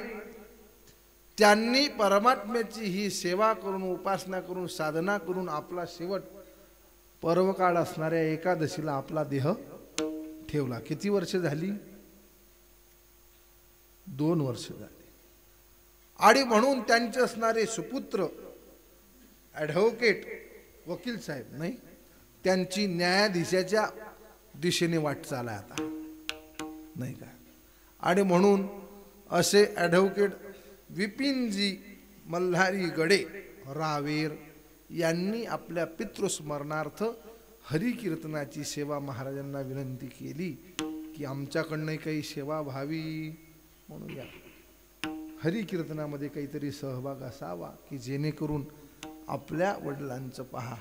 त्यांनी परमात्म्याची ही सेवा करून उपासना करून साधना करून आपला शेवट पर्वकाळ असणाऱ्या एकादशीला आपला देह ठेवला. किती वर्ष झाली? 2 वर्ष झाली. आणि म्हणून त्यांचे असणारे सुपुत्र ॲडव्होकेट वकील साहेब नाही त्यांची न्यायाधीशाच्या दिशेने वाटचाल आहे आता नाही का. आणि म्हणून असे ॲडव्होकेट विपिनजी मल्हारी गडे रावेर यांनी आपल्या पितृस्मरणार्थ हरिकीर्तनाची सेवा महाराजांना विनंती केली की आमच्याकडनं काही सेवा व्हावी म्हणून या हरिकीर्तनामध्ये काहीतरी सहभाग असावा की जेणेकरून आपल्या वडिलांचं पहा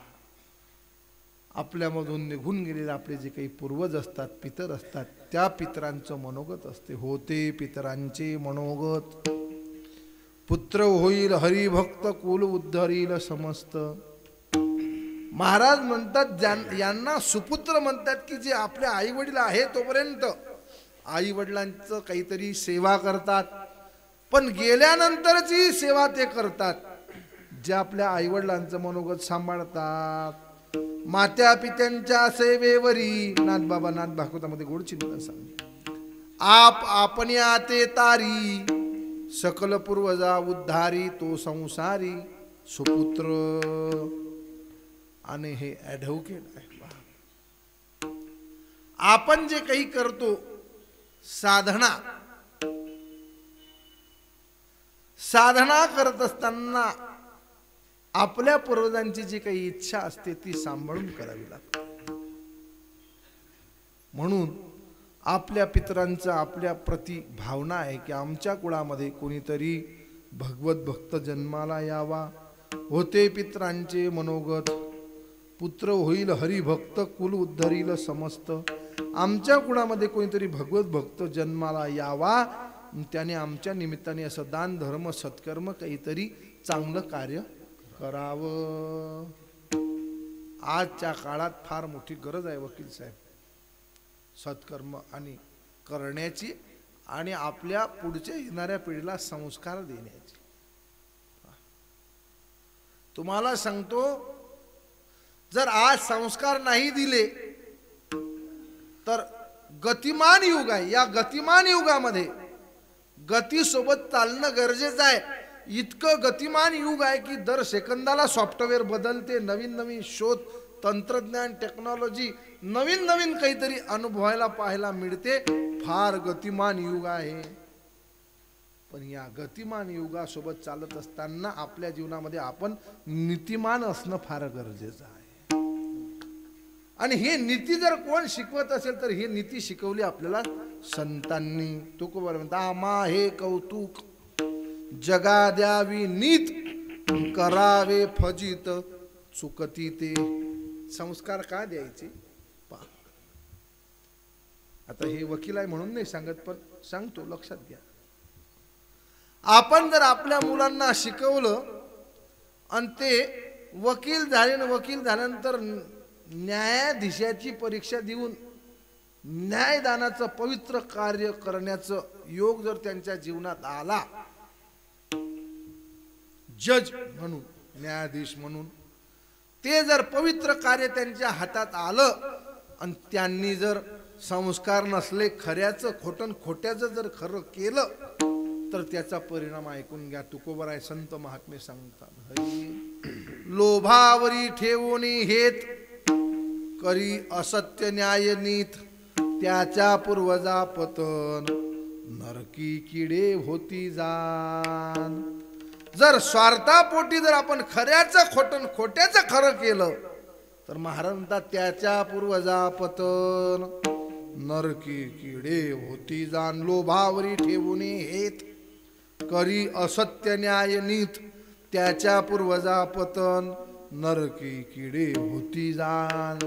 आपल्यामधून निघून गेलेले आपले जे काही पूर्वज असतात पितर असतात त्या पितरांचं मनोगत असते. होते पितरांचे मनोगत पुत्र होईल हरिभक्त कुल उद्धरील समस्त. महाराज म्हणतात यांना सुपुत्र म्हणतात की जे आपल्या आई वडील आहे तोपर्यंत आई वडिलांचं काहीतरी सेवा करतात पण गेल्यानंतरची सेवा ते करतात जे आपल्या आई वडिलांचं मनोगत सांभाळतात. मात्या पित्यांच्या सेवेवरी नाथबाबा नाथ भागवतामध्ये गोड चिन्ह सांग आप आपण्या ते तारी सकल पूर्वजा उद्धारी तो संसारी सुपुत्र. आणि हे ॲडव्होकेट आहे. आपण जे काही करतो साधना करत असताना आपल्या पूर्वजांची जी काही इच्छा असते ती सांभाळून करावी लागते. म्हणून आपल्या पितरांचा आपल्या प्रति भावना आहे की आमच्या कुळामध्ये कोणीतरी भगवत भक्त जन्माला यावा. होते पितरांचे मनोगत पुत्र होईल हरिभक्त कुल उद्धरील समस्त. आमच्या कुळामध्ये कोणीतरी भगवत भक्त जन्माला यावा त्याने आमच्या निमित्ताने असं दान धर्म सत्कर्म काहीतरी चांगलं कार्य करावं. आजच्या काळात फार मोठी गरज आहे वकील साहेब सत्कर्म आणि करण्याची आणि आपल्या पुढच्या येणाऱ्या पिढीला संस्कार देण्याची. तुम्हाला सांगतो जर आज संस्कार नाही दिले तर गतिमान युग आहे. या गतिमान युगामध्ये गतीसोबत चालणं गरजेचं आहे. इतकं गतिमान युग आहे की दर सेकंदाला सॉफ्टवेअर बदलते नवीन नवीन शोध तंत्रज्ञान टेक्नॉलॉजी नवीन नवीन काहीतरी अनुभवायला पाहायला मिळते. फार गतिमान युग आहे. पण या गतिमान युगासोबत चालत असताना आपल्या जीवनामध्ये आपण नीतिमान असणं फार गरजेचं आहे. आणि हे नीती जर कोण शिकवत असेल तर हे नीती शिकवली आपल्याला संतांनी. तुकोबर म्हणता आम्हा हे कौतुक जगा द्यावी नीत करावे फजित चुकती ते. संस्कार का द्यायचे पहा. आता हे वकील आहे म्हणून नाही सांगत पण सांगतो लक्षात घ्या. आपण जर आपल्या मुलांना शिकवलं आणि ते वकील झाले वकील झाल्यानंतर न्यायाधीशाची परीक्षा देऊन न्यायदानाचं पवित्र कार्य करण्याचं योग जर त्यांच्या जीवनात आला जज म्हणून न्यायाधीश म्हणून ते जर पवित्र कार्य त्यांच्या हातात आलं आणि त्यांनी जर संस्कार नसले खऱ्याचं खोटं खोट्याचं जर खरं केलं तर त्याचा परिणाम ऐकून घ्या. तुकोबर आहे संत महात्मे सांगतात. लोभावरी ठेवून हेत करी असत्य न्याय नीत त्याच्या पूर्वजा पतन नरकी किडे होती जाण. जर स्वार्थापोटी जर आपण खऱ्याचं खोटं खोट्याचं खरं केलं तर महाराज म्हणतात त्याच्या पूर्वजा पतन नरकी किडे होती जाण. लोभावरी ठेवून हेत करी असत्य न्याय नीत त्याच्या पूर्वजा पतन नरकी किडे होती जाण.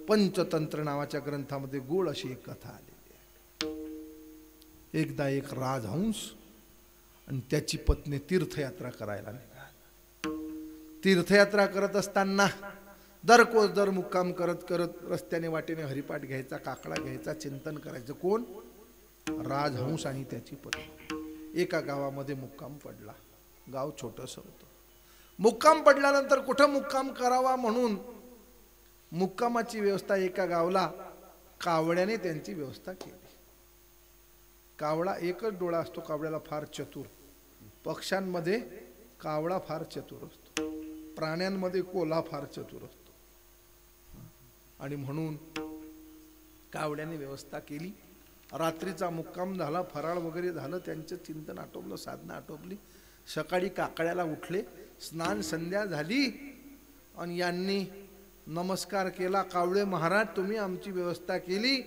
पंचतंत्र नावाच्या ग्रंथामध्ये गोड अशी एक कथा आलेली आहे. एकदा एक राजहंस आणि त्याची पत्नी तीर्थयात्रा करायला निघाली. तीर्थयात्रा करत असताना दर मुक्काम करत करत रस्त्याने वाटेने हरिपाठ घ्यायचा, काकडा घ्यायचा, चिंतन करायचं. कोण? राजहंस आणि त्याची पत्नी. एका गावामध्ये मुक्काम पडला. गाव छोटंसं होतं. मुक्काम पडल्यानंतर कुठं मुक्काम करावा म्हणून मुक्कामाची व्यवस्था एका गावला कावड्याने त्यांची व्यवस्था केली. कावळा एकच डोळा असतो. कावड्याला फार चतुर. पक्ष्यांमध्ये कावळा फार चतुर असतो. प्राण्यांमध्ये कोल्हा फार चतुर असतो. आणि म्हणून कावड्याने व्यवस्था केली. रात्रीचा मुक्काम झाला, फराळ वगैरे झालं, त्यांचं चिंतन आटोपलं, साधना आटोपली. सकाळी काकड्याला उठले, स्नान संध्या झाली आणि यांनी नमस्कार केला. कावळे महाराज, तुम्ही आमची व्यवस्था केली,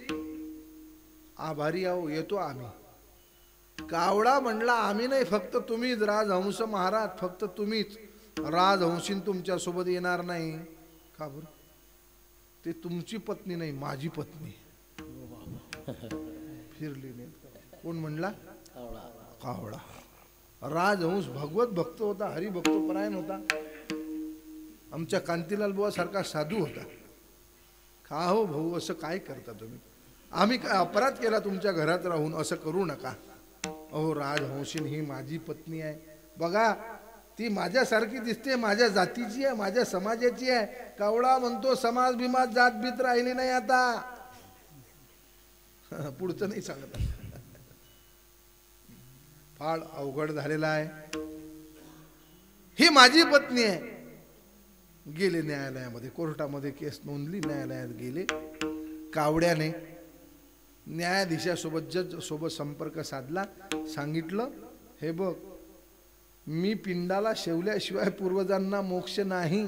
आभारी आहो, येतो आम्ही. कावळा म्हणला, आम्ही नाही, फक्त तुम्हीच राजहंस महाराज, फक्त तुम्हीच. राजहंसीन तुमच्या सोबत येणार नाही. का बरं? ते तुमची पत्नी नाही, माझी पत्नी. फिरली नाही. कोण म्हणला? कावळा. राजहंस भगवत भक्त होता, हरिभक्त परायण होता. आमच्या कांतीलाल बुवा सारखा साधू होता. का हो भाऊ, असं काय करता तुम्ही? आम्ही काय अपराध केला तुमच्या घरात राहून? असं करू नका. अहो राजहंसीन ही माझी पत्नी आहे. बघा, ती माझ्यासारखी दिसते, माझ्या जातीची आहे, माझ्या समाजाची आहे. कावळा म्हणतो, समाज बिमाज जात बीत राहिली नाही आता. पुढचं नाही सांगत. फार अवघड झालेला आहे. ही माझी पत्नी आहे. गेले न्यायालयामध्ये, कोर्टामध्ये केस नोंदली, न्यायालयात गेले. कावड्याने न्यायाधीशासोबत, जज सोबत संपर्क साधला. सांगितलं, हे बघ, मी पिंडाला शेवल्याशिवाय पूर्वजांना मोक्ष नाही.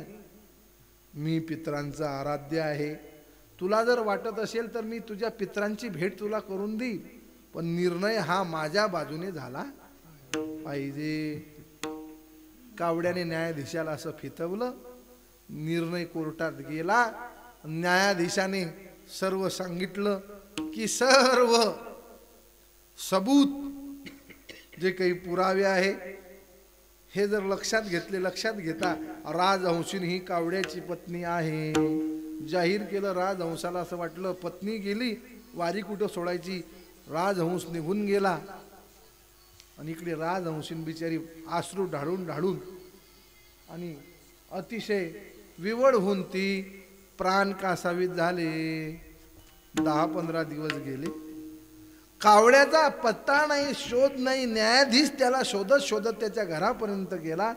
मी पितरांचा आराध्य आहे. तुला जर वाटत असेल तर मी तुझ्या पितरांची भेट तुला करून देईल, पण निर्णय हा माझ्या बाजूने झाला पाहिजे. कावड्याने न्यायाधीशाला असं फितवलं. निर्णय कोर्टात गेला. न्यायाधीशाने सर्व सांगितलं की सर्व सबूत, जे काही पुरावे आहे, हे जर लक्षात घेतले, लक्षात घेता राजहंसीन ही कावड्याची पत्नी आहे. जाहीर केलं. राजहंसाला असं वाटलं, पत्नी गेली, वारी कुठं सोडायची. राजहंस निघून गेला आणि इकडे राजहंसीन बिचारी आश्रू ढाळून ढाळून आणि अतिशय विवळ होऊन ती प्राण कासावीत झाले. 10-15 दिवस गेले. कावड्याचा पत्ता नाही, शोध नाही. न्यायाधीश त्याला शोधत शोधत त्याच्या घरापर्यंत गेला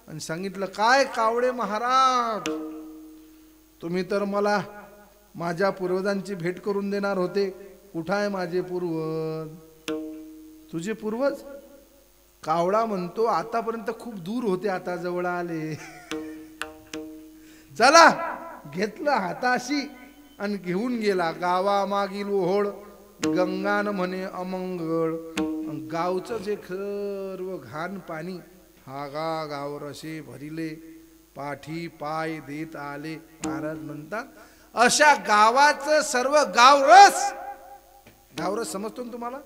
आणि सांगितलं, काय कावडे महाराज, तुम्ही तर मला माझ्या पूर्वजांची भेट करून देणार होते. कुठं आहे माझे पूर्वज? तुझे पूर्वज? कावळा म्हणतो, आतापर्यंत खूप दूर होते, आता जवळ आले. चला, घेतलं हाताशी आणि घेऊन गेला. गावामागील ओहोळ गंगान म्हणे अमंगळ. गावचं जे सर्व घाण पाणी हागा गाव रसे भरिले, पाठी पाय देत आले. महाराज म्हणतात, अशा गावाचं सर्व गावरस, गावरस समजतो ना तुम्हाला?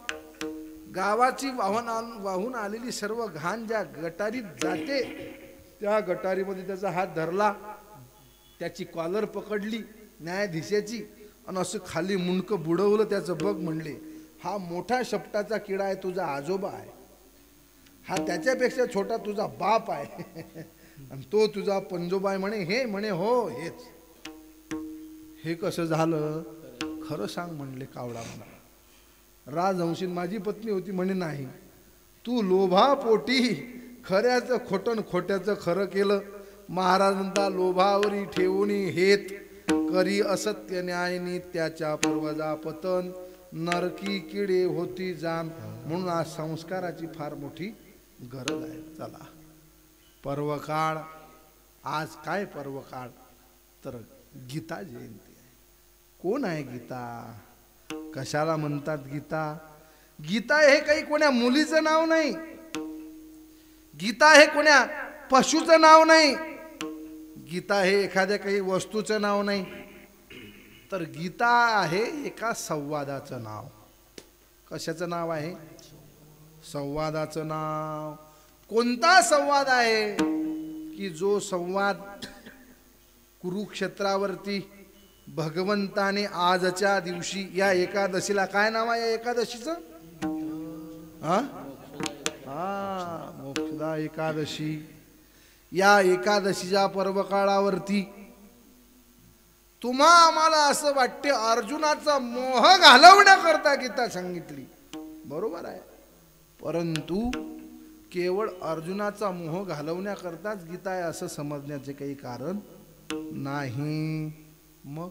गावाची वाहून आलेली सर्व घाण ज्या गटारीत जाते, त्या गटारीमध्ये त्याचा हात धरला, त्याची कॉलर पकडली न्यायाधीशाची आणि असं खाली मुंडकं बुडवलं. त्याचं बघ म्हणले, हा मोठा शपटाचा किडा आहे, तुझा आजोबा आहे. हा त्याच्यापेक्षा छोटा तुझा बाप आहे आणि तो तुझा पंजोबा आहे म्हणे. हे म्हणे, हो हेच. हे कसं झालं? खरं सांग म्हणले कावडा. म्हणा राजहंसीन माझी पत्नी होती म्हणे. नाही, तू लोभापोटी खऱ्याचं खोटं खोट्याचं खरं केलं. महाराजांचा लोभावरी ठेवूनी हेत करी असत्य न्याय नित्याच्या पूर्वजा पतन नरकी किडे होती जाण. म्हणून आज संस्काराची फार मोठी गरज आहे. चला पर्वकाळ. आज काय पर्वकाळ तर गीता जयंती आहे. कोण आहे गीता? कशाला म्हणतात गीता? गीता हे काही कोण्या मुलीचं नाव नाही. गीता हे कोण्या पशुचं नाव नाही. गीता हे एखाद्या काही वस्तूचं नाव नाही. तर गीता आहे एका संवादाचं नाव. कशाचं नाव आहे? संवादाचं नाव. कोणता संवाद आहे की जो संवाद कुरुक्षेत्रावरती भगवंताने आजच्या दिवशी या एकादशीला, काय नाव आहे या एकादशीचं? मोक्षदा एकादशी. या एकादशीच्या पर्वकाळावरती तुम्हा आम्हाला असं वाटते अर्जुनाचा मोह घालवण्याकरता गीता सांगितली. बरोबर आहे. परंतु केवळ अर्जुनाचा मोह घालवण्याकरताच गीता आहे असं समजण्याचे काही कारण नाही. मग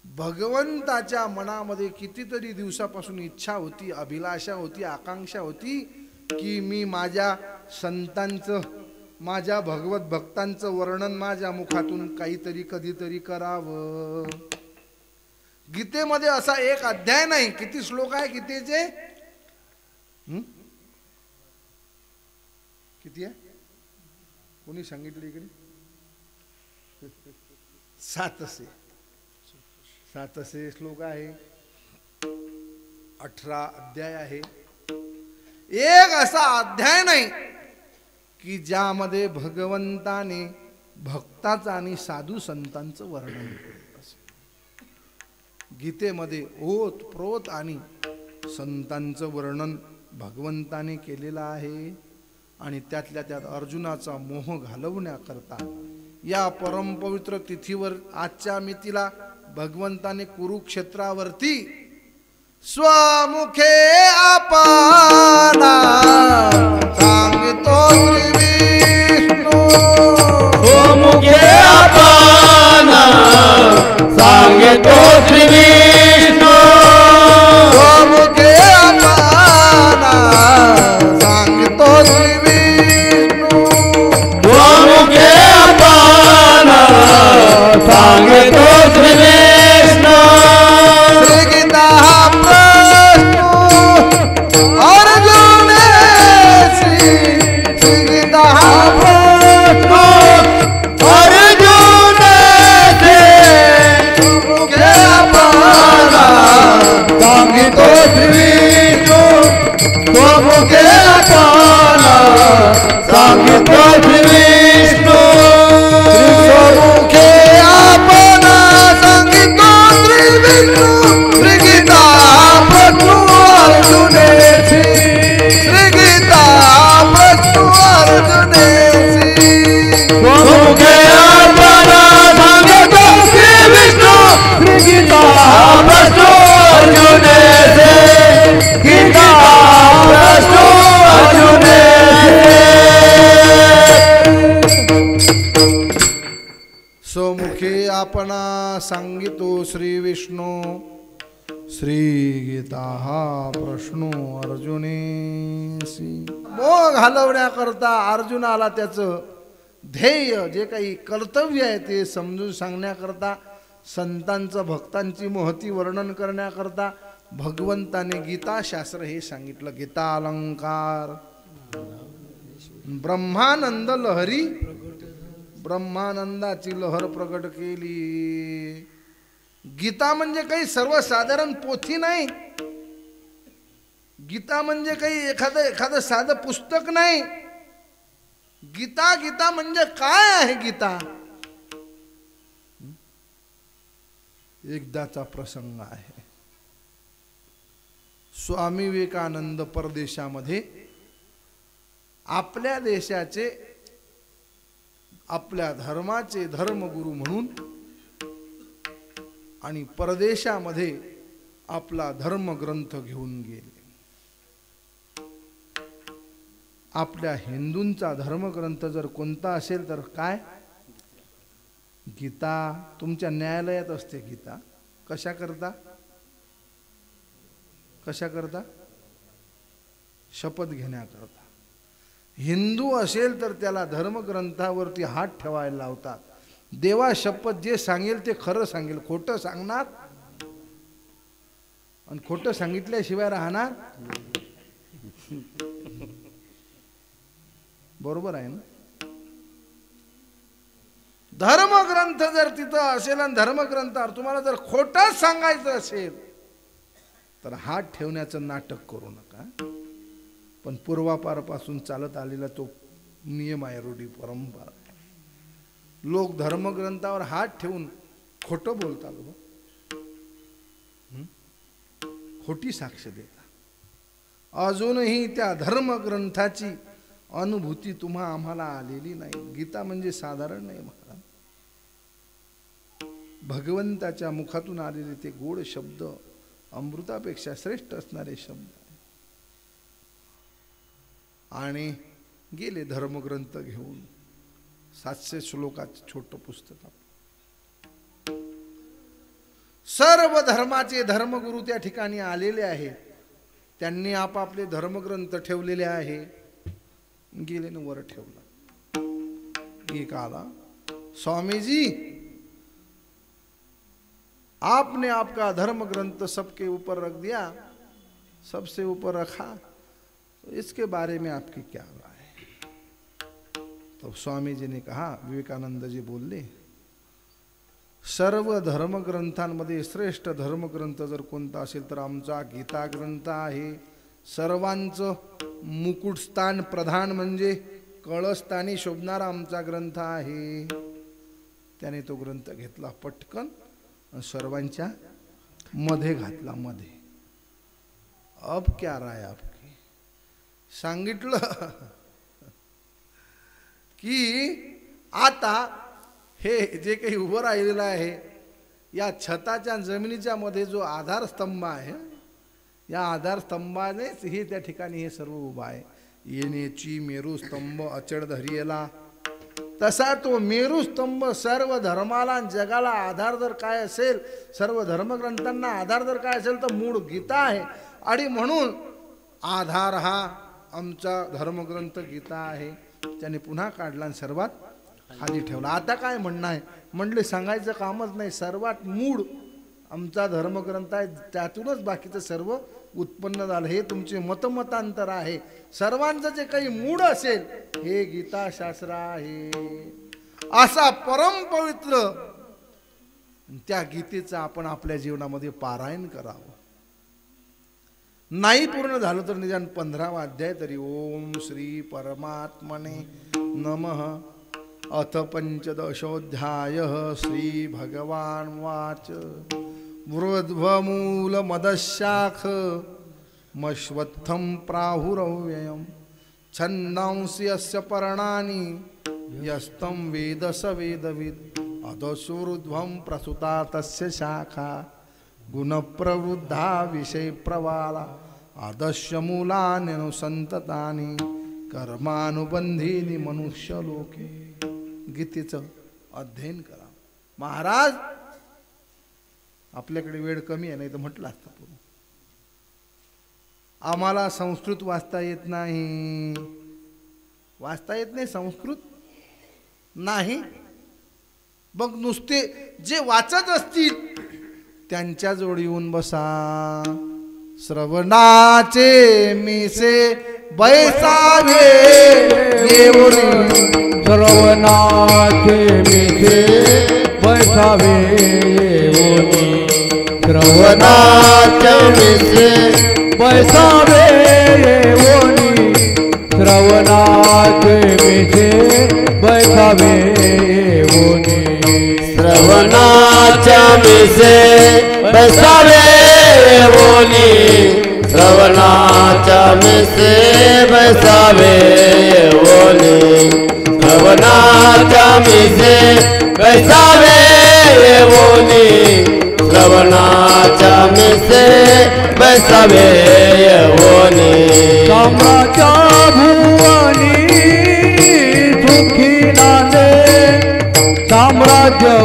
भगवंताच्या मनामध्ये कितीतरी दिवसापासून इच्छा होती, अभिलाषा होती, आकांक्षा होती की मी माझ्या संतांचं, माझ्या भगवत भक्तांचं वर्णन माझ्या मुखातून काहीतरी कधीतरी करावं. गीतेमध्ये असा एक अध्याय नाही. किती श्लोक आहे गीतेचे? किती आहे? कोणी सांगितलं इकडे? 700 श्लोक आहे. 18 अध्याय आहे. एक असा अध्याय नाही की ज्यामध्ये भगवंताने भक्ताचं आणि साधू संतांचं वर्णन केलं असेल. गीतेमध्ये ओत प्रोत आणि संतांचं वर्णन भगवंताने केलेलं आहे. आणि त्यातल्या त्यात अर्जुनाचा मोह घालवण्याकरता या परमपवित्र तिथीवर आजच्या मितीला भगवंताने कुरुक्षेत्रावरती स्वमुखे आपला सांगतो श्रीविष्णू. स्वमुखे आपला सांगतो श्रीविष्णू. स्वमुखे आपला सांगतो श्रीविष्णू. स्वमुखे आपला सांगतो श्रीविष्णू. श्रीगीता प्रश्नो अर्जुनेसी. श्रीगीता प्रश्नो अर्जुनेसी. स्वमुखे आपला सांगतो श्रीविष्णू. स्वमुखे आपला सांगतो श्रीविष्णू. स्वमुखे आपला सांगितो श्रीविष्णू. श्रीगीता प्रश्नो अर्जुनेसी. श्रीगीता प्रश्नो अर्जुनेसी. स्वमुखे आपला सांगतो श्रीविष्णू. गीता प्रश्नो अर्जुनेसी. गीता प्रश्नो अर्जुनेसी. स्वमुखे आपणा सांगितो श्री विष्णू. श्री गीता हा प्रश्नो अर्जुनेसी. मोह घालवण्याकरता अर्जुनाला त्याचं ध्येय जे काही कर्तव्य आहे ते समजून सांगण्याकरता, संतांचं भक्तांची महती वर्णन करण्याकरता भगवंताने गीताशास्त्र हे सांगितलं. गीता अलंकार. ब्रह्मानंद लहरी, ब्रह्मानंदाची लहर प्रकट केली. गीता म्हणजे काही सर्वसाधारण पोथी नाही. गीता म्हणजे काही एखादं साधं पुस्तक नाही. गीता म्हणजे काय आहे? गीता एकदाचा प्रसंग आहे. स्वामी विवेकानंद परदेशामध्ये आपल्या देशाचे, आपल्या धर्माचे धर्मगुरू म्हणून आणि परदेशामध्ये आपला धर्मग्रंथ घेऊन गेले. आपल्या हिंदूंचा धर्मग्रंथ जर कोणता असेल तर काय? गीता. तुमच्या न्यायालयात असते गीता. कशा करता? कशा करता? शपथ घेण्याकरता. हिंदू असेल तर त्याला धर्मग्रंथावरती हात ठेवायला लावतात. देवा शपथ जे सांगेल ते खरं सांगेल, खोटं सांगणार आणि खोटं सांगितल्याशिवाय राहणार? बरोबर आहे ना? धर्मग्रंथ जर तिथं असेल आणि धर्मग्रंथावर तुम्हाला जर खोटं सांगायचं असेल तर हात ठेवण्याचं नाटक करू नका. पण पूर्वापारपासून चालत आलेला तो नियम आहे, रूढी परंपरा. लोक धर्मग्रंथावर हात ठेवून खोटं बोलतात, खोटी साक्ष देतात. अजूनही त्या धर्मग्रंथाची अनुभूती तुम्हा आम्हाला आलेली नाही. गीता म्हणजे साधारण नाही महाराज. भगवंताच्या मुखातून आलेले ते गोड शब्द अमृतापेक्षा श्रेष्ठ असणारे शब्द. आणि गेले धर्मग्रंथ घेऊन. 700 श्लोकाचं छोटं पुस्तक. सर्व धर्माचे धर्मगुरु त्या ठिकाणी आलेले आहेत. त्यांनी आपापले धर्मग्रंथ ठेवलेले आहे. गेले न वर ठेवला. एक आला, स्वामी जी आपने आपका धर्म ग्रंथ सबके ऊपर रख दिया, सबसे ऊपर रखा, तो इसके बारे में आपकी क्या राय है? तो स्वामी जी ने कहा, विवेकानंद जी बोलले, सर्व धर्मग्रंथांमध्ये श्रेष्ठ धर्मग्रंथ जर कोणता असेल तर आमचा गीता ग्रंथ आहे. सर्वांचं मुकुटस्थान प्रधान म्हणजे कळस्थानी शोभणारा आमचा ग्रंथ आहे. त्याने तो ग्रंथ घेतला पटकन आणि सर्वांच्या मध्ये घातला. मध्ये. अब क्या राय आपकी? सांगितलं की आता हे जे काही उभं राहिलेलं आहे या छताच्या जमिनीच्या मध्ये जो आधारस्तंभ आहे, या आधारस्तंभानेच हे त्या ठिकाणी हे सर्व उभं आहे. येण्याची मेरुस्तंभ अचळ धरियेला, तसा तो मेरुस्तंभ सर्व धर्माला जगाला आधार जर काय असेल, सर्व धर्मग्रंथांना आधार जर काय असेल तर मूळ गीता आहे. आणि म्हणून आधार हा आमचा धर्मग्रंथ गीता आहे. त्याने पुन्हा काढला आणि सर्वात खाली ठेवला. आता काय म्हणणं आहे? म्हणले सांगायचं कामच नाही. सर्वात मूळ आमचा धर्मग्रंथ आहे, त्यातूनच बाकीचं सर्व उत्पन्न झालं. हे तुमचे मतमतांतर आहे. सर्वांचं जे काही मूळ असेल हे गीता शास्त्र आहे. असा परम पवित्र त्या गीतेचं आपण आपल्या जीवनामध्ये पारायण करावं. नाही पूर्ण झालं तर निदान 15वा अध्याय तरी. ओम श्री परमात्मने नमः. अथ पंचदशोऽध्याय. श्री भगवान वाच. वृद्ध्वमूल मदशाख मश्वत्थं प्राहुरव्ययम् छन्दांसि यस्य पर्णानि यस्तं वेद स वेदवित् अधोषूर्ध्वं प्रसुता तस्य शाखा गुणप्रवृद्धा विषयप्रवाला अधस्य मूलान्यनुसन्ततानि कर्मानुबंधीनि मनुष्यलोके. गीतेचं अध्ययन करा महाराज. आपल्याकडे वेळ कमी आहे, नाही तर म्हटलं असतं पूर्ण. आम्हाला संस्कृत वाचता येत नाही. वाचता येत नाही संस्कृत नाही. मग नुसते जे वाचत असतील त्यांच्या जोडी येऊन बसा. श्रवणाचे मिसे बैसावे येऊन. श्रवणाचे मिसे बैसावे येऊन. श्रवणाचे मिसे बैसावे येऊन. श्रवणाचे मिसे बैसावे येऊन. श्रवणाच्या मिसे बैसावे येऊन. श्रवणाच्या मिसे बैसावे येऊन. श्रवणाच्या मिसे बैसावे येऊन. श्रवणाच्या मिसे बैसावे येऊन. कामाच्या भुवन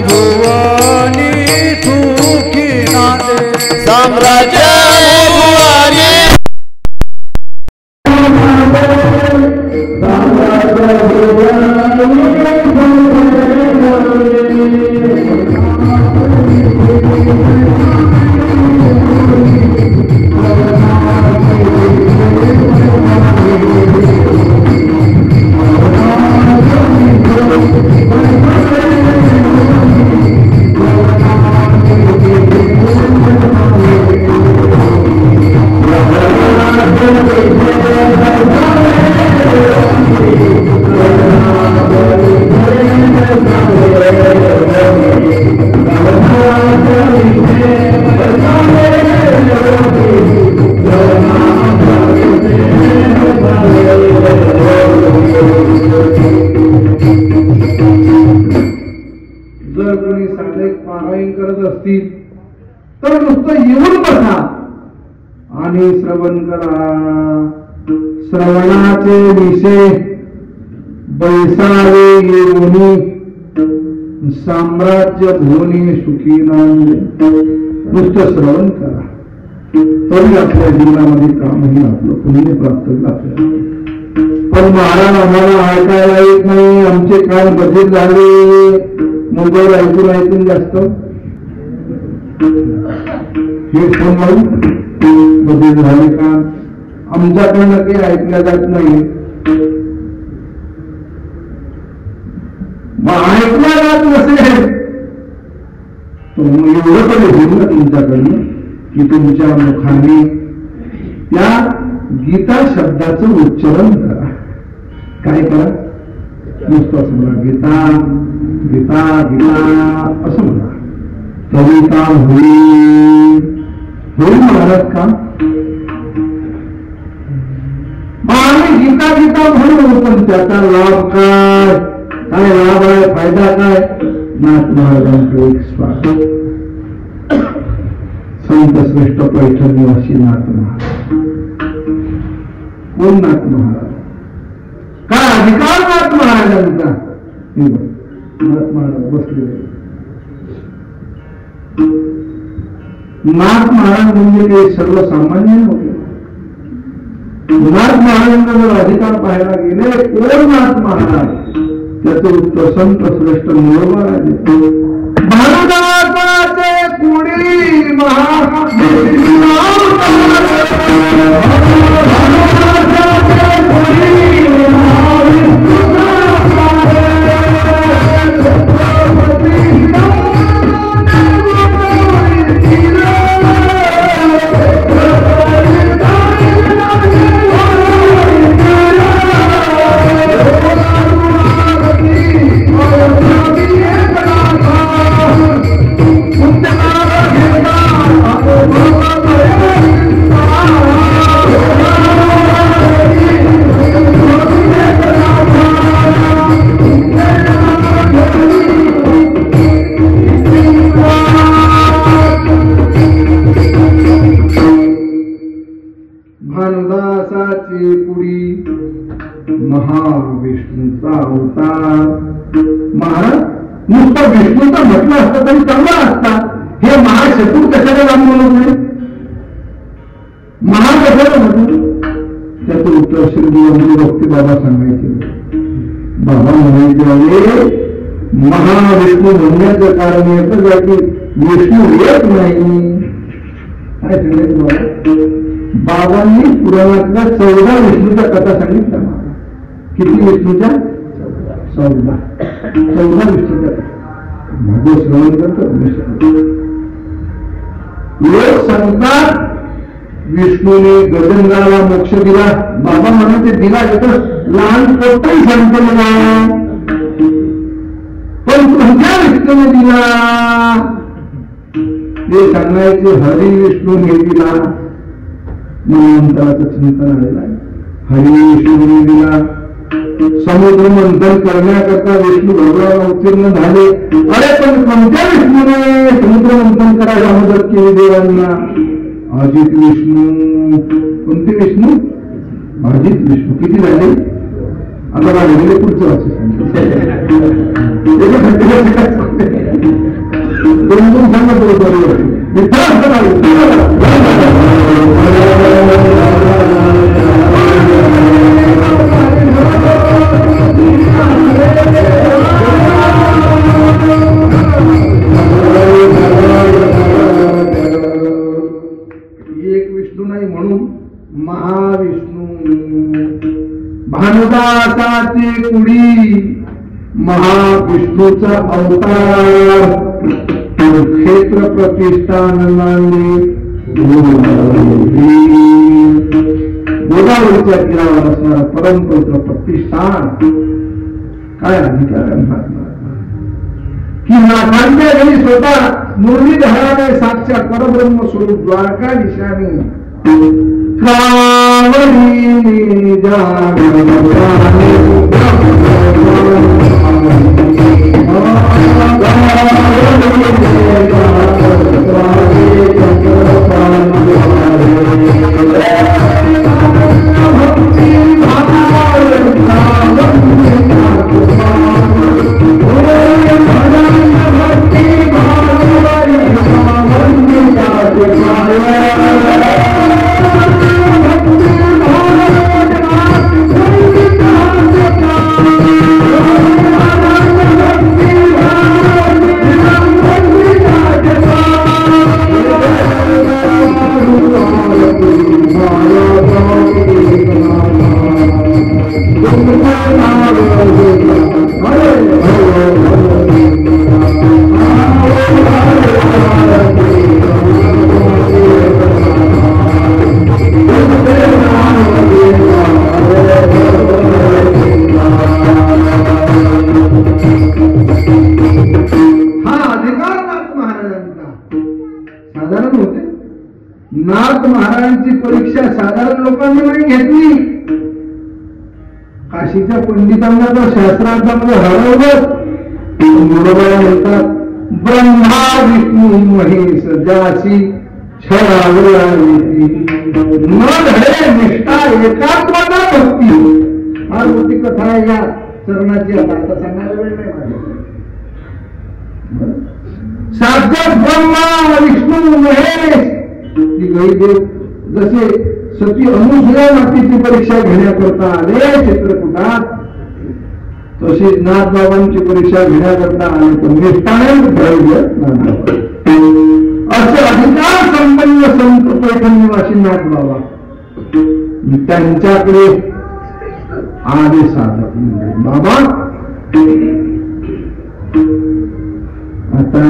भुवनी सुखी नांदे साम्राज्य भुवनी तर नुसतं येऊन बसा आणि श्रवण करा. श्रवणाचे विषय बैसावे येऊनी साम्राज्य भुवनी सुखी नांदे. नुसतं श्रवण करा तरी आपल्या जीवनामध्ये कामही आपलं पुण्य प्राप्त होईल. पण महाराज आम्हाला ऐकायला येत नाही, आमचे कान बधिर झाले, मोबाईल ऐकून जास्त हे फोन लावून बदल झाले का आमच्याकडनं काही ऐकल्या जात नाही. ऐकल्या जात नसेल तर मग एवढं पण होईल ना तुमच्याकडनं की तुमच्या मुखाने त्या गीता शब्दाचं उच्चारण करा. काय करा? नुसतं असं म्हणा गीता गीता गीता असं म्हणा तरी काम होईल. होईल महाराज काम. आम्ही गीता गीता म्हणून पण त्याचा लाभ काय? काय लाभ आहे? फायदा काय? नाथ महाराजांकडे एक स्वागत. संत श्रेष्ठ पैठण निवासी नाथ महाराज. कोण नाथ महाराज? काय अधिकार नाथ महाराजांचा? नाथ महाराज बसले. नाथ महाराज म्हणजे काही सर्वसामान्य नव्हते. नाथ महाराजांना जर अधिकार पाहायला गेले कोण नाथ महाराज त्याचं उत्तर संत श्रेष्ठ निरोबा भारताचे कुणी महाविष्णूचा अवतार. महाराज नुसतं विष्णूचा म्हटलं असतं तरी चांगला असता. हे महाशत्रू कशाला लांब बोलत नाही? महा कशाला म्हटलं? त्याचं उत्तर श्री भक्ती बाबा सांगायचे. बाबा म्हणायचे महाविष्णू म्हणण्याचं कारण एकच आहे की विष्णू येत नाही. काय सांगायचं बाबा? बाबांनी पुराणातल्या 14 विष्णूच्या कथा सांगितल्या. किती विष्णूच्या? 14 विष्णूच्या. माझं श्रवण करतो. लोक सांगतात विष्णूने गजंगाला मोक्ष दिला. बाबा म्हणायचे दिला तर लहान पोटही सांगते मला, पण कोणत्या विष्णूने दिला ते सांगायचे. हरी विष्णूने दिला. मनवंतराचं चिंतन आलेलं आहे. हरी विष्णूने दिला. समुद्र मंथन करण्याकरता विष्णू भगवान उत्तीर्ण झाले. अरे पण कोणत्या विष्णूने समुद्र मंथन करायला मदत केली देवांना? अजित विष्णू. कोणते विष्णू? अजित विष्णू. किती झाले? आता गेले पुढचं वाच दोन सांगत होतो एक विष्णू नाही म्हणून महाविष्णू भानुदासाची कुडी महाविष्णूचा अवतार क्षेत्र प्रतिष्ठानाने गोदावरीच्या किनाऱ्यावर असणारा परमपवित्र प्रतिष्ठान काय अधिकार की नाथांच्या घरी स्वतः मुरलीधराने साक्षात परब्रह्म स्वरूप द्वारका निशाने नाथ महाराजांची परीक्षा साधारण लोकांनी नाही घेतली. काशीच्या पंडितांना तर शास्त्रार्थामध्ये हरवलं. बरोबर म्हणतात ब्रह्मा विष्णू महेश ज्याची छळावला न धडे निष्ठा एकात्मता भक्ती. फार मोठी कथा आहे या चरणाची. आता सांगायला वेळ नाही माझ्या. साक्षात ब्रह्मा विष्णू महेश देव जसे सती अनुसूया मातेची परीक्षा घेण्याकरता आले चित्रकूटात, तशी नाथबाबांची परीक्षा घेण्याकरता आले. पण निष्ठाने धैर्य असे अधिकार संपन्न संत पैठण निवासी नाथबाबा त्यांच्याकडे आले साधक. बाबा आता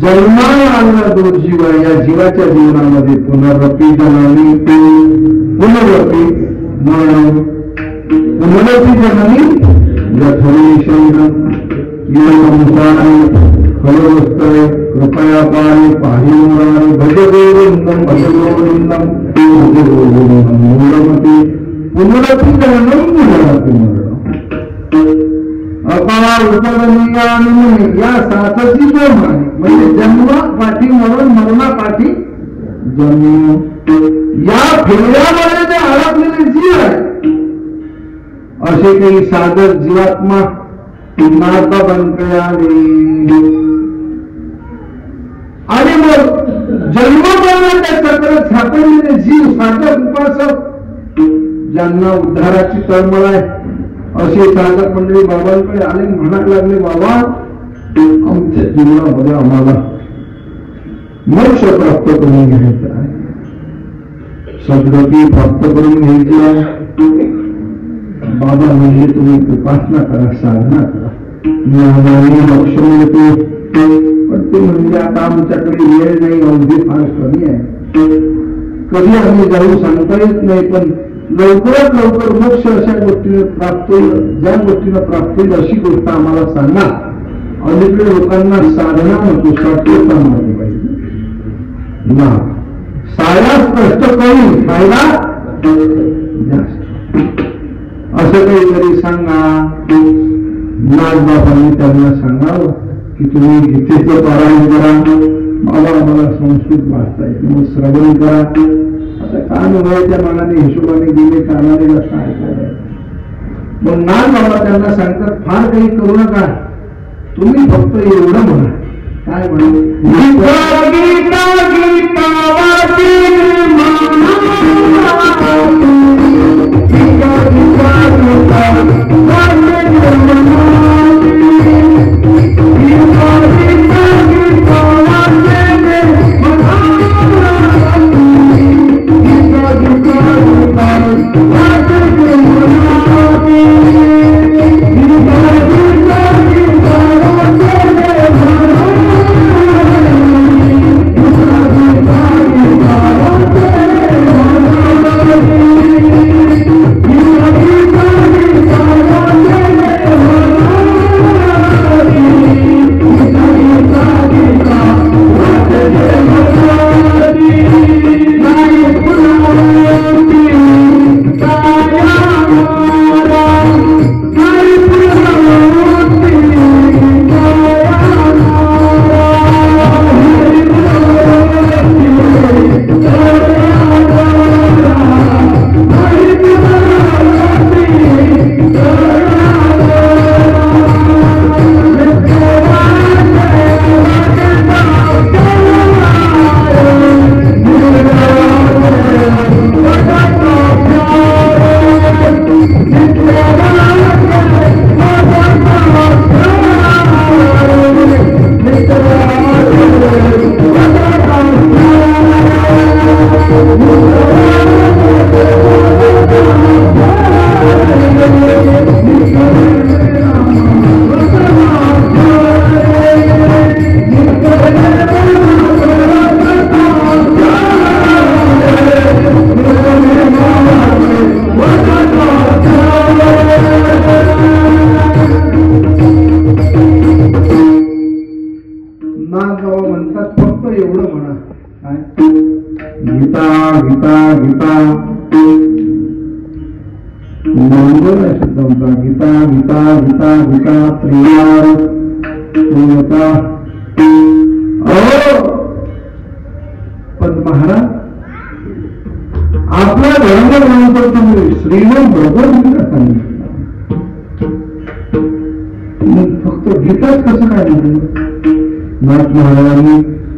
जन्माला आलेला जो जीव आहे, या जीवाच्या जीवनामध्ये पुनरपी जननी पुनरपी मरण पुनरपी जननी फलवस्तय कृपया पाणी पाही मुरारी भज गोविंदम भज गोविंदम भज गोविंदम मूलमती पुनरपी जननम पुनरपी मरण अपार उपगणीय या साथची जो म्हणजे जन्म पाठी मरण मरणापाठी जन्म या फेऱ्यामध्ये जे अडकलेले जीव आहे, असे काही साधक जीवात्मा नाथबाबांकडे आले. आणि मग जन्म मरणाच्या चक्रात सापडलेले जीव साधक उपासक ज्यांना उद्धाराची तळमळ आहे, असे साधक मंडळी बाबांकडे आले. म्हणायला लागले बाबा आमच्या जीवनामध्ये आम्हाला मोक्ष प्राप्त करून घ्यायचा आहे, सद्गती प्राप्त करून घ्यायची आहे. बाबा म्हणजे तुम्ही उपासना करा, साधना करा, ज्ञानाने मोक्ष मिळतो. पण ते म्हणजे आता आमच्याकडे वेळ नाही, अवधी फार कमी आहे, कधी आम्ही जाऊ सांगता येत नाही. पण लवकरात लवकर मोक्ष अशा गोष्टीने प्राप्त होईल, ज्या गोष्टीने प्राप्त होईल अशी गोष्ट आम्हाला सांगा. अलीकडे लोकांना साधना नको, साठवता मारली पाहिजे ना. सायास कष्ट करून फायदा जास्त, असं काहीतरी सांगा. नाथबाबांनी त्यांना सांगावं की तुम्ही गीतेचं पारायण करा. बाबा आम्हाला संस्कृत वाचता येत मग श्रवण करा. आता कान वयाच्या मानाने हिशोबाने गेले, कानाने लक्षात ऐकायला. मग नाथबाबा त्यांना सांगतात फार काही करू नका, तुम्ही फक्त एवढं म्हणा. काय म्हणा? गीता गीता गीता वाचे माना, गीता गीता गीता वाचे माना, गीता गीता गीता वाचे माना, गीता गीता गीता वाचे पण महाराज आपला धर्म म्हणतो तुम्ही श्रीमंत भगवद्गीता सांगितलं, फक्त गीताच कसं काय म्हणलं? नाथ महाराजांनी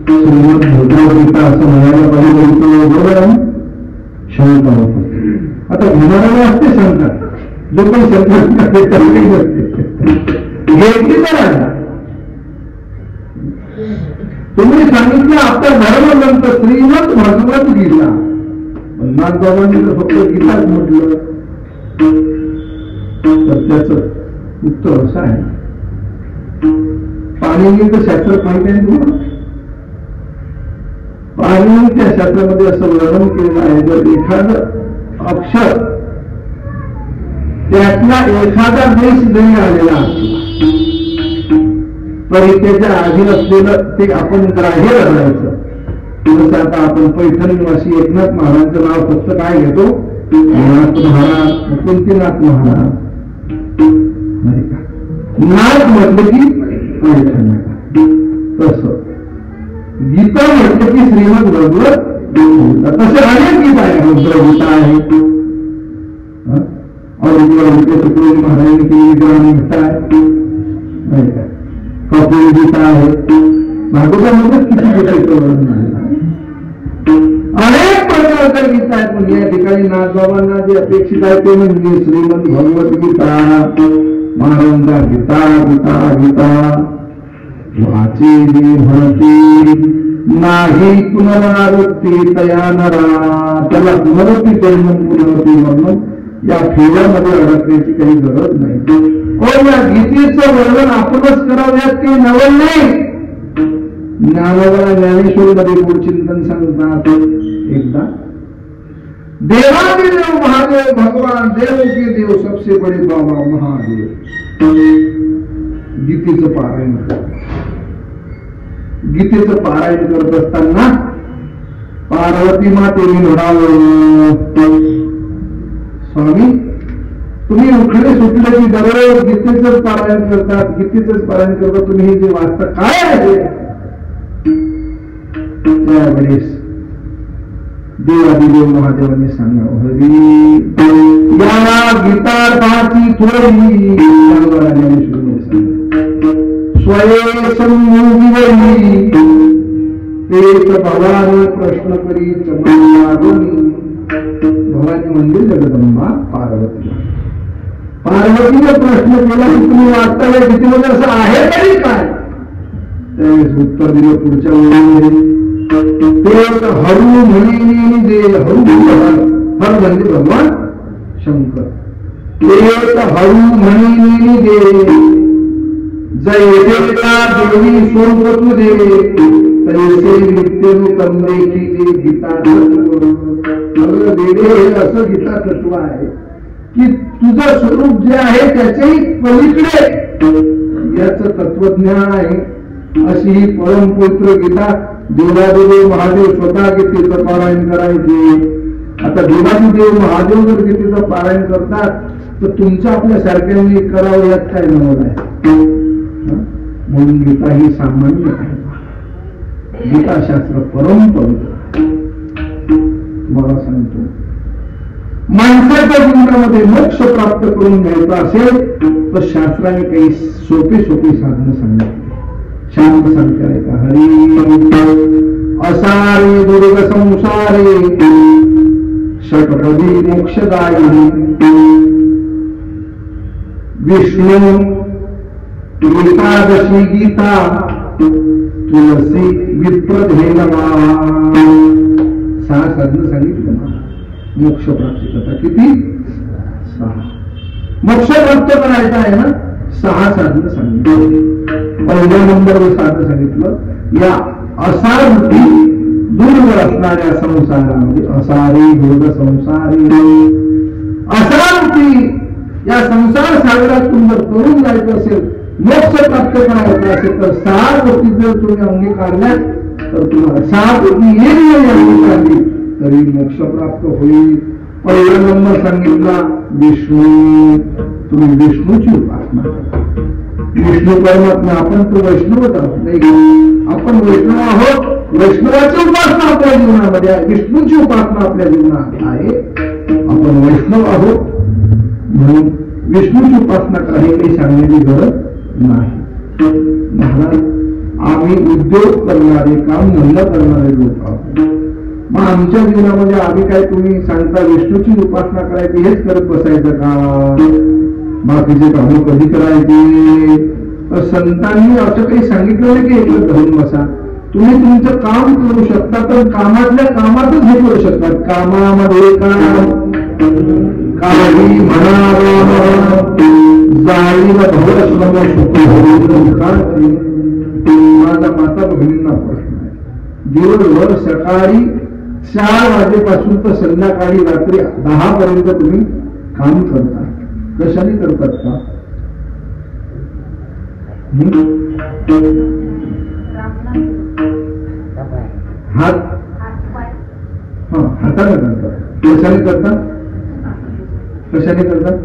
श्रीमंत भगवद्गीता असं म्हणायला पाहिजे बरोबर आहे. शंका होत आता घेणाऱ्याला असते शंका, जो पण शंका घेतली तर तुम्ही सांगितलं आपला धर्म ग्रंथ श्रीमंत भगवद्गीता, नाथबाबांनी तर फक्त गीताच म्हटलं. तर त्याच उत्तर असं आहे, पाणिनीचं शास्त्र माहिती आहे तुम्हाला? पाणिनीच्या शास्त्रामध्ये असं वर्णन केलेलं आहे, जर एखादं अक्षर त्यातला एखादा देश जरी आलेला असतो तरी त्याच्या आधी असलेलं ते आपण ग्राह्य धरायचं. जसं आता आपण पैठण निवासी एकनाथ महाराजांचं नाव फक्त काय घेतो? नाथ महाराज, कुंतीनाथ महाराज. नाथ म्हटलं की पैठण, तसं गीता म्हटलं की श्रीमद भगवत गीता. तसे अनेक गीता आहे, रुद्रगीता आहे, तुकडोजी महाराजांनी केलेली गीता आहे, कपिल गीता आहे. भागवतामध्ये किती गीतेचं वर्णन आहे, अनेक प्रकारच्या गीता आहेत. पण या ठिकाणी नाथबाबांना जे अपेक्षित आहे ते म्हणजे श्रीमंत भगवद्गीता, महाराजांचा गीता गीता गीता वाचेली म्हणती नाही पुनरावृत्ती तया नरा. त्याला पुनरती करणं पुनरती म्हणून या फेऱ्यामध्ये अडकण्याची काही गरज नाही. पण या गीतेचं वर्णन आपणच करावयात काही नवल नाही. ज्ञानोबा ज्ञानेश्वर मध्ये चिंतन सांगतात, एकदा देवादिदेव महादेव भगवान देव के देव सबसे बडे बाबा महादेव. गीतेचं पारायण करत असताना पार्वती मातेने म्हणावं, स्वामी तुम्ही उखडे सुटले की दररोज गीतेचंच पारायण करतात, गीतेचंच पारायण करतात, तुम्ही हे जे वाचता काय आहे? त्यावेळेस देवादिदेव महादेवांनी सांगावं, हरी या गीतार्थाची थोडी स्वये संयोगी तेच भवानी प्रश्न करी चमत्कारुणी. भवानी म्हणजे जगदंबा पार्वती. पार्वतीने प्रश्न केला की तुम्ही वाटता या भीतीमध्ये असं आहे तरी काय. त्यावेळेस उत्तर दिलं पुढच्या ओळीमध्ये, तेच हरू म्हणी जे हरू हर म्हणजे भगवान शंकर. तेच हरू म्हणी जे जय देवता देवी स्वरूप तुझे तैसे नित्य कमरेची जे गीता वेडे असं गीता तत्व आहे की तुझं स्वरूप जे आहे त्याच्याही पलीकडे याच तत्वज्ञान आहे. अशी ही परमपवित्र गीता देवादेव महादेव स्वतः गीतेचं पारायण करायचे. आता देवादिदेव महादेव जर गीतेचं पारायण करतात तर तुमच्या आपल्या सारख्यांनी करावं यात काय नवल आहे. म्हणून गीता ही सामान्य आहे. गीताशास्त्र परमपवित्र. तुम्हाला सांगतो, माणसाच्या जीवनामध्ये मोक्ष प्राप्त करून घ्यायचा असेल तर शास्त्राने काही सोपी साधनं सांगितली. शांत सांगते का, हरी असारे दुर्ग संसारे षटपदी मोक्षदायी विष्णू एकादशी गीता तुलसी विप्रधेनवा. 6 साधनं सांगितलं ना मोक्ष प्राप्ती करता. किती? 6. मोक्ष प्राप्त करायचा आहे ना, 6 साधनं सांगितलं. पहिल्या नंबरवर साधन सांगितलं, या असारूपी दुर्ग असणाऱ्या संसारामध्ये, असारी दुर्ग संसारी, असारूपी या संसार सागरातून जर करून जायचं असेल, मोक्ष प्राप्त करायचं असेल तर 6 गोष्टी जर तुम्ही अंगीकारल्या तर तुम्हाला 6 गोष्टी अंगीकारली तरी मोक्ष प्राप्त होईल. पहिला नंबर सांगितला विष्णू. तुम्ही विष्णूची उपासना करा. विष्णू परमात्मा. आपण तो वैष्णवच आहोत नाही, आपण वैष्णव आहोत. वैष्णवाची उपासना आपल्या जीवनामध्ये आहे, विष्णूची उपासना आपल्या जीवनात आहे. आपण वैष्णव आहोत म्हणून विष्णूची उपासना करा हे काही सांगण्याची गरज नाही. महाराज, आम्ही उद्योग करणारे, काम धंदा करणारे लोक आहोत. मग आमच्या जीवनामध्ये आम्ही काय तुम्ही सांगता विष्णूची उपासना करायची हेच करत बसायचं का? बाकीचे काम कधी करायचे? तर संतांनी असं काही सांगितलं नाही की एकच धरून बसा. तुम्ही तुमचं काम करू शकता तर कामातल्या कामातच हे करू शकतात. कामामध्ये काम काही म्हणा जाळीला भवश्रम माझा माता भगिनींना प्रश्न आहे. दिवसभर सकाळी 4 वाजेपासून तर संध्याकाळी रात्री 10 पर्यंत तुम्ही काम करता. कशाने करतात का? हात हाताने करतात. कशाने करतात? कशाने करतात?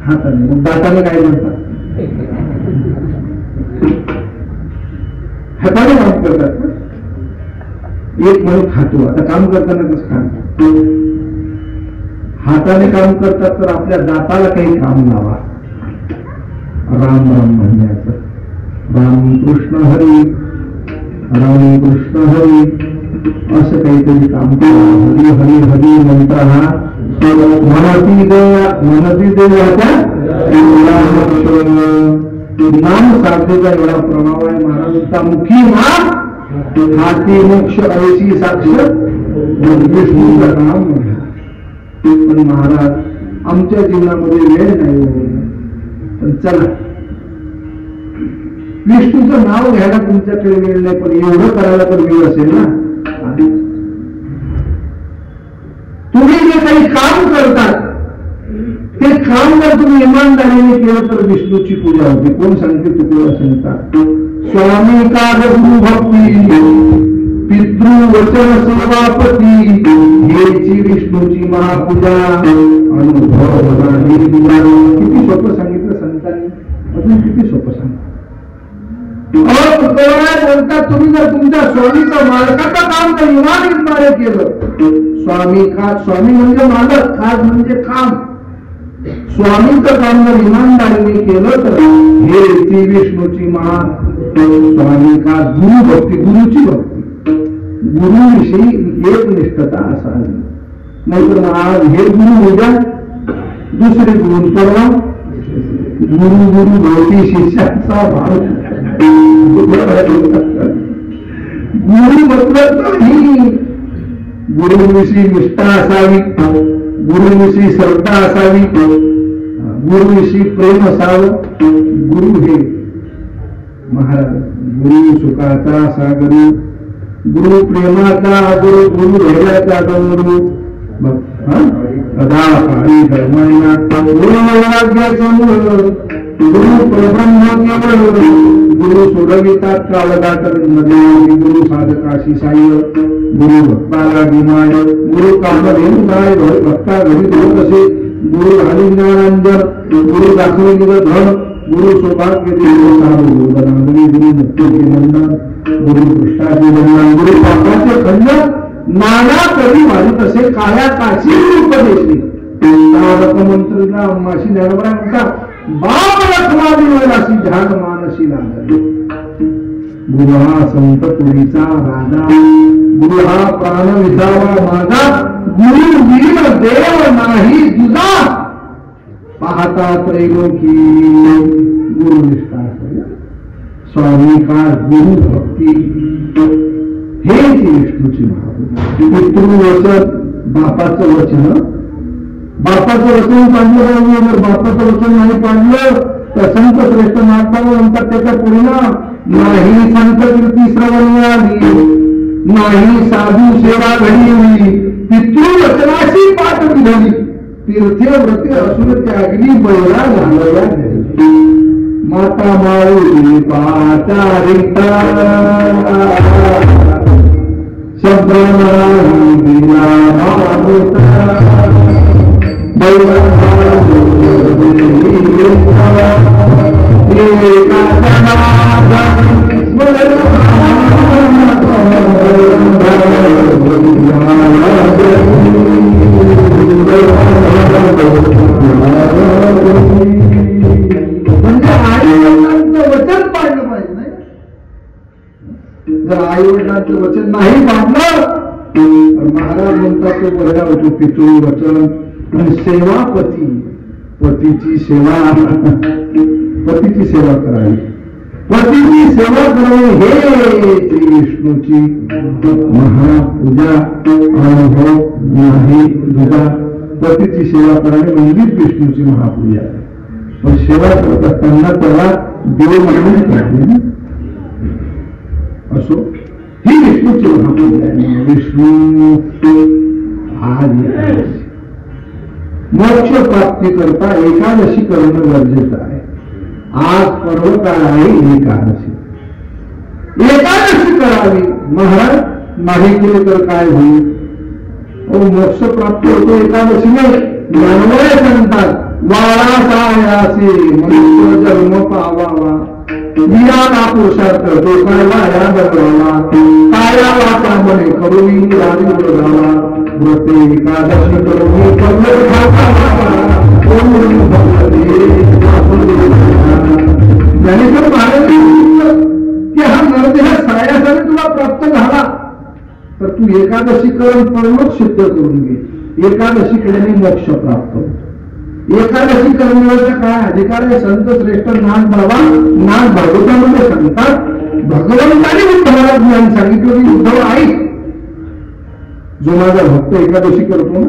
हाताने. मग दाताने काय करतात? हाताने काम करतात. एक म्हणून खातो. आता काम करताना कसं खातो? हाताने काम करतात तर आपल्या दाताला काही काम लावा. राम राम म्हणण्याचं. राम कृष्ण हरी, राम कृष्ण हरी असं काहीतरी काम करा. हरी हरी हरी मंत्र हा मनती देवाच्या नाम साधेचा एवढा प्रभाव आहे. महाराजांचा मुखी नाम हाती मोक्ष ऐशी साक्ष विष्णूचं नाम म्हणा. पण महाराज आमच्या जीवनामध्ये वेळ नाही हो. पण चला, विष्णूचं नाव घ्यायला तुमच्याकडे वेळ नाही पण एवढं करायला तर वेळ असेल ना. तुम्ही जे काही काम करतात ते काम जर तुम्ही इमानदारीने केलं तर विष्णूची पूजा होते. कोण सांगते? तुकडा सांगतात. स्वामी काग गुरु भक्ती पितृ वचन सेवापती हेची विष्णूची महापूजा अनुभव. किती सोपं सांगितलं संतांनी, अजून किती सोपं सांगा. बोलतात तुम्ही जर तुमच्या स्वामीचं मालकाचं काम जर इमानदारीने केलं, स्वामी म्हणजे मालक, काज म्हणजे काम, स्वामीचं काम जर इमानदारीने केलं तर हे ती विष्णूची महा स्वामी का गुरु भक्ती, गुरुची भक्ती, गुरुविषयी एकनिष्ठता असावी. नाहीतर आज हे गुरु उद्या दुसरे गुरु, परवा गुरु गुरु भोवती शिष्याचा भाव. गुरु म्हटलं तर ही गुरुविषयी निष्ठा असावी, गुरुविषयी श्रद्धा असावी, गुरुविषयी प्रेम असावं. गुरु हे महाराज गुरु सुखाचा सागरू, गुरु प्रेमाचा गुरु, गुरु धैर्याचा डोंगरू, सदा काळी धर्मायना गुरुवाक्याचं मूळ, गुरु परब्रह्म केवळ, गुरु सोडवितात काळगाटमध्ये, गुरु साधकाशी साह्य, गुरु भक्ताला विमाय, गुरु कामधेनु काय भक्ता घरी धोत असे, गुरु घाली ज्ञानांजन, गुरु दाखवे धन, गुरु सौभाग्य गुरु गुरु मुक्तीचे नंदन, गुरु कृष्णाचे वंदन, गुरु पापाचे खंडन, नाना कवी वाढीत असे काया काशी उपदेशली. मंत्रीला माशी ज्ञानवरा म्हणतात बाप लखमावी वैरासी ध्यान मानसी लागले. गुरु हा संत पुरीचा राजा, गुरु हा प्राण विसावा माझा, गुरु वीर देव नाही तुझा, पाहता त्रैलोकी गुरुनिष्ठा. स्वामी का गुरु भक्ती हे विष्णूची महापूजा. पितृवचन बापाचं वचन, बापाचं वचन पाडलं, जर बापाचं वचन नाही पाडलं तर संत श्रेष्ठ नागपाल म्हणतात त्याचा परिणाम नाही संत कीर्ती श्रवणी आली, नाही साधू सेवा घडली, पितृवचनाशी पाठ निघाली, तीर्थे व्रते असून त्यागली बैला घालवल्या घरी. माता माऊली पाचारिता शब्द दिला वचन पाडलं पाहिजे. नाही जर आई वडिलांचं वचन नाही पाडलं तर महाराज म्हणतात तो बघा होतो पितृ वचन आणि सेवा पती, पतीची सेवा, पतीची सेवा करावी, पतीची सेवा करावी हे श्री विष्णूची महापूजा. अनुभव नाही दुजा, पतीची सेवा करावी म्हणजे विष्णूची महापूजा. पण सेवा करत असताना त्याला देव मानून पाहिजे. असो ही विष्णूची महापूजा आहे. विष्णू आज मोक्ष प्राप्ती करता एकादशी करणं गरजेचं आहे. आज पर्व काय आहे? एकादशी. एकादशी करावी. महाराज नाही केले तर काय होईल? मोक्ष प्राप्त होतो एकादशीने. ज्ञानवय सांगतात वाळासायासे मनुष्य जन्म पावावा, विराटा पुरुषार्थ डोकायला या दरवाला, काया वाचा म्हणे करुणी राणी बजावा, व्रते एकादशी करुणी पल्लव ज्ञानेश्वर महाराज की हा नरदेह सायासाठी तुला प्राप्त झाला तर तू एकादशी करून परमच सिद्ध करून घे. एकादशी केल्याने मोक्ष प्राप्त होतो. एकादशी करण्याचा काय अधिकार आहे? संत श्रेष्ठ नाथ बाबा नाथ भागवतामध्ये सांगतात भगवंताने उद्धवाला ज्ञान सांगितलं की उद्धव आई जो माझा भक्त एकादशी करतो ना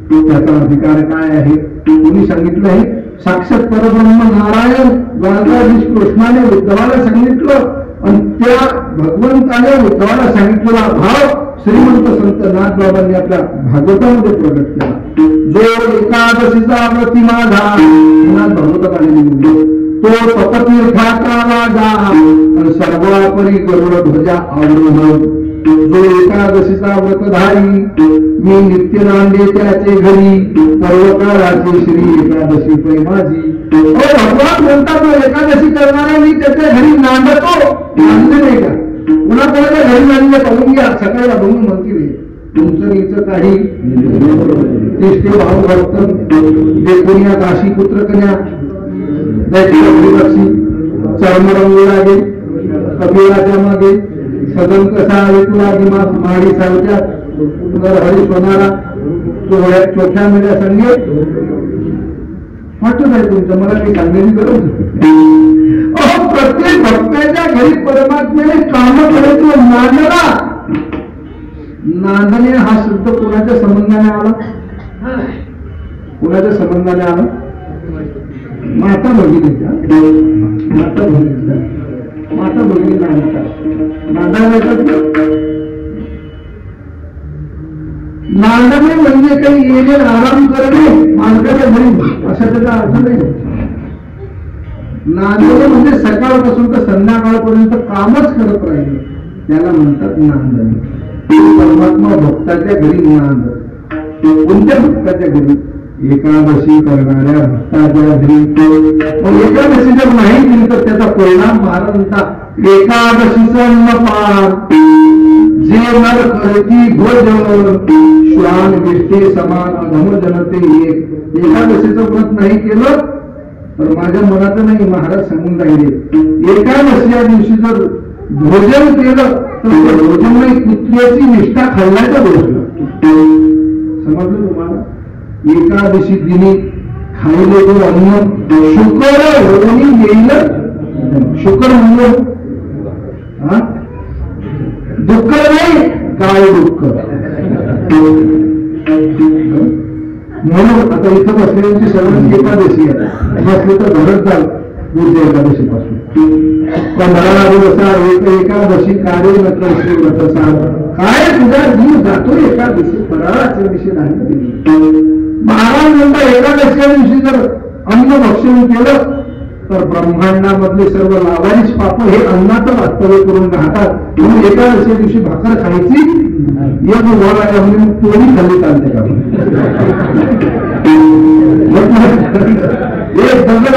त्याचा अधिकार काय आहे? कोणी सांगितलं आहे? साक्षात परब्रह्म नारायण द्वारकाधीश कृष्णाने उद्धवाला सांगितलं आणि त्या भगवंताने उद्धवाला सांगितलेला भाव श्रीमंत संत नाथ बाबांनी आपल्या भागवतामध्ये प्रकट केला. जो एकादशीचा व्रती माझा नाथ भागवतात आलेली तो तपतीर्थाचा राजा आणि सर्वापरी गरुड ध्वजा आवडून जो एकादशीचा व्रतधारी मी नित्य नांदे त्याचे घरी पर्वकाराची श्री एकादशी प्रेमाची. भगवान म्हणतात एकादशी करणारा मी त्याच्या घरी नांदतो. नांदले नाही का? पुन्हा कोणाच्या घरी नांदले पाहून घ्या. सकाळी अभंग म्हणतील तुमचं नीचं काही प्रतिष्ठे भाव भक्त जे कोणी काशी पुत्र कन्या दैत्यक्षी चर्मरंगू लागे कपिलाच्या मागे सदन कसा ऐकू लागे माडी सावत्या हरी सोनारा चोख्या मध्ये संगे वाटत आहे तुमचं मला काही सांगण्याची गरज प्रत्येक भक्ताच्या घरी परमात्म्याने काम करायचं नांदणे हा शब्द कोणाच्या संबंधाने आला कोणाच्या संबंधाने आला माता भगिनीचा माता भगिनी नांदणे म्हणजे काही येणे आराम करणे मालकाच्या घरी असा त्याचा अर्थ नाही. नांदणे म्हणजे सकाळपासून तर संध्याकाळपर्यंत कामच करत राहिले त्याला म्हणतात नांदणे. परमात्मा भक्ताच्या घरी नांद कोणत्या भक्ताच्या घरी एकादशी करणाऱ्या भक्ताच्या घरी. एकादशी जर नाही केली तर त्याचा परिणाम महाराज म्हणतात एकादशीचा अन्नपान जे नर करती भोजन श्वान विष्टे समान अधम जनते एक. एकादशीचं व्रत नाही केलं तर माझ्या मनात नाही महाराज सांगून राहिले एकादशी या दिवशी जर भोजन केलं तर भोजन नाही कुत्र्याची निष्ठा खाल्ल्याचा गोष्ट समजलं तुम्हाला. एकादशी दिनी खायले तो अन्न शुकर होऊन येईल शुकर म्हणून दुःख नाही काय दुःख म्हणून आता इथं बसलेल्यांची सर्वांची एकादशी आहे बसले तर घरच जाल पुढच्या एकादशी पासून 15 दिवस एकादशी कार्य नत्र श्री व्रत काय तुझा जीव जातो एकादशी फराळाच्या दिवशी नाही. महाराज म्हणता एकादशीच्या दिवशी जर अन्न भक्षण केलं तर ब्रह्मांडामधले सर्व लावारीच पाप हे अन्नाचं वास्तव्य करून राहतात. म्हणून एकादशी दिवशी भाकर खायची एक उभारायला म्हणजे पोळी खाल्ली चालते का एक दगड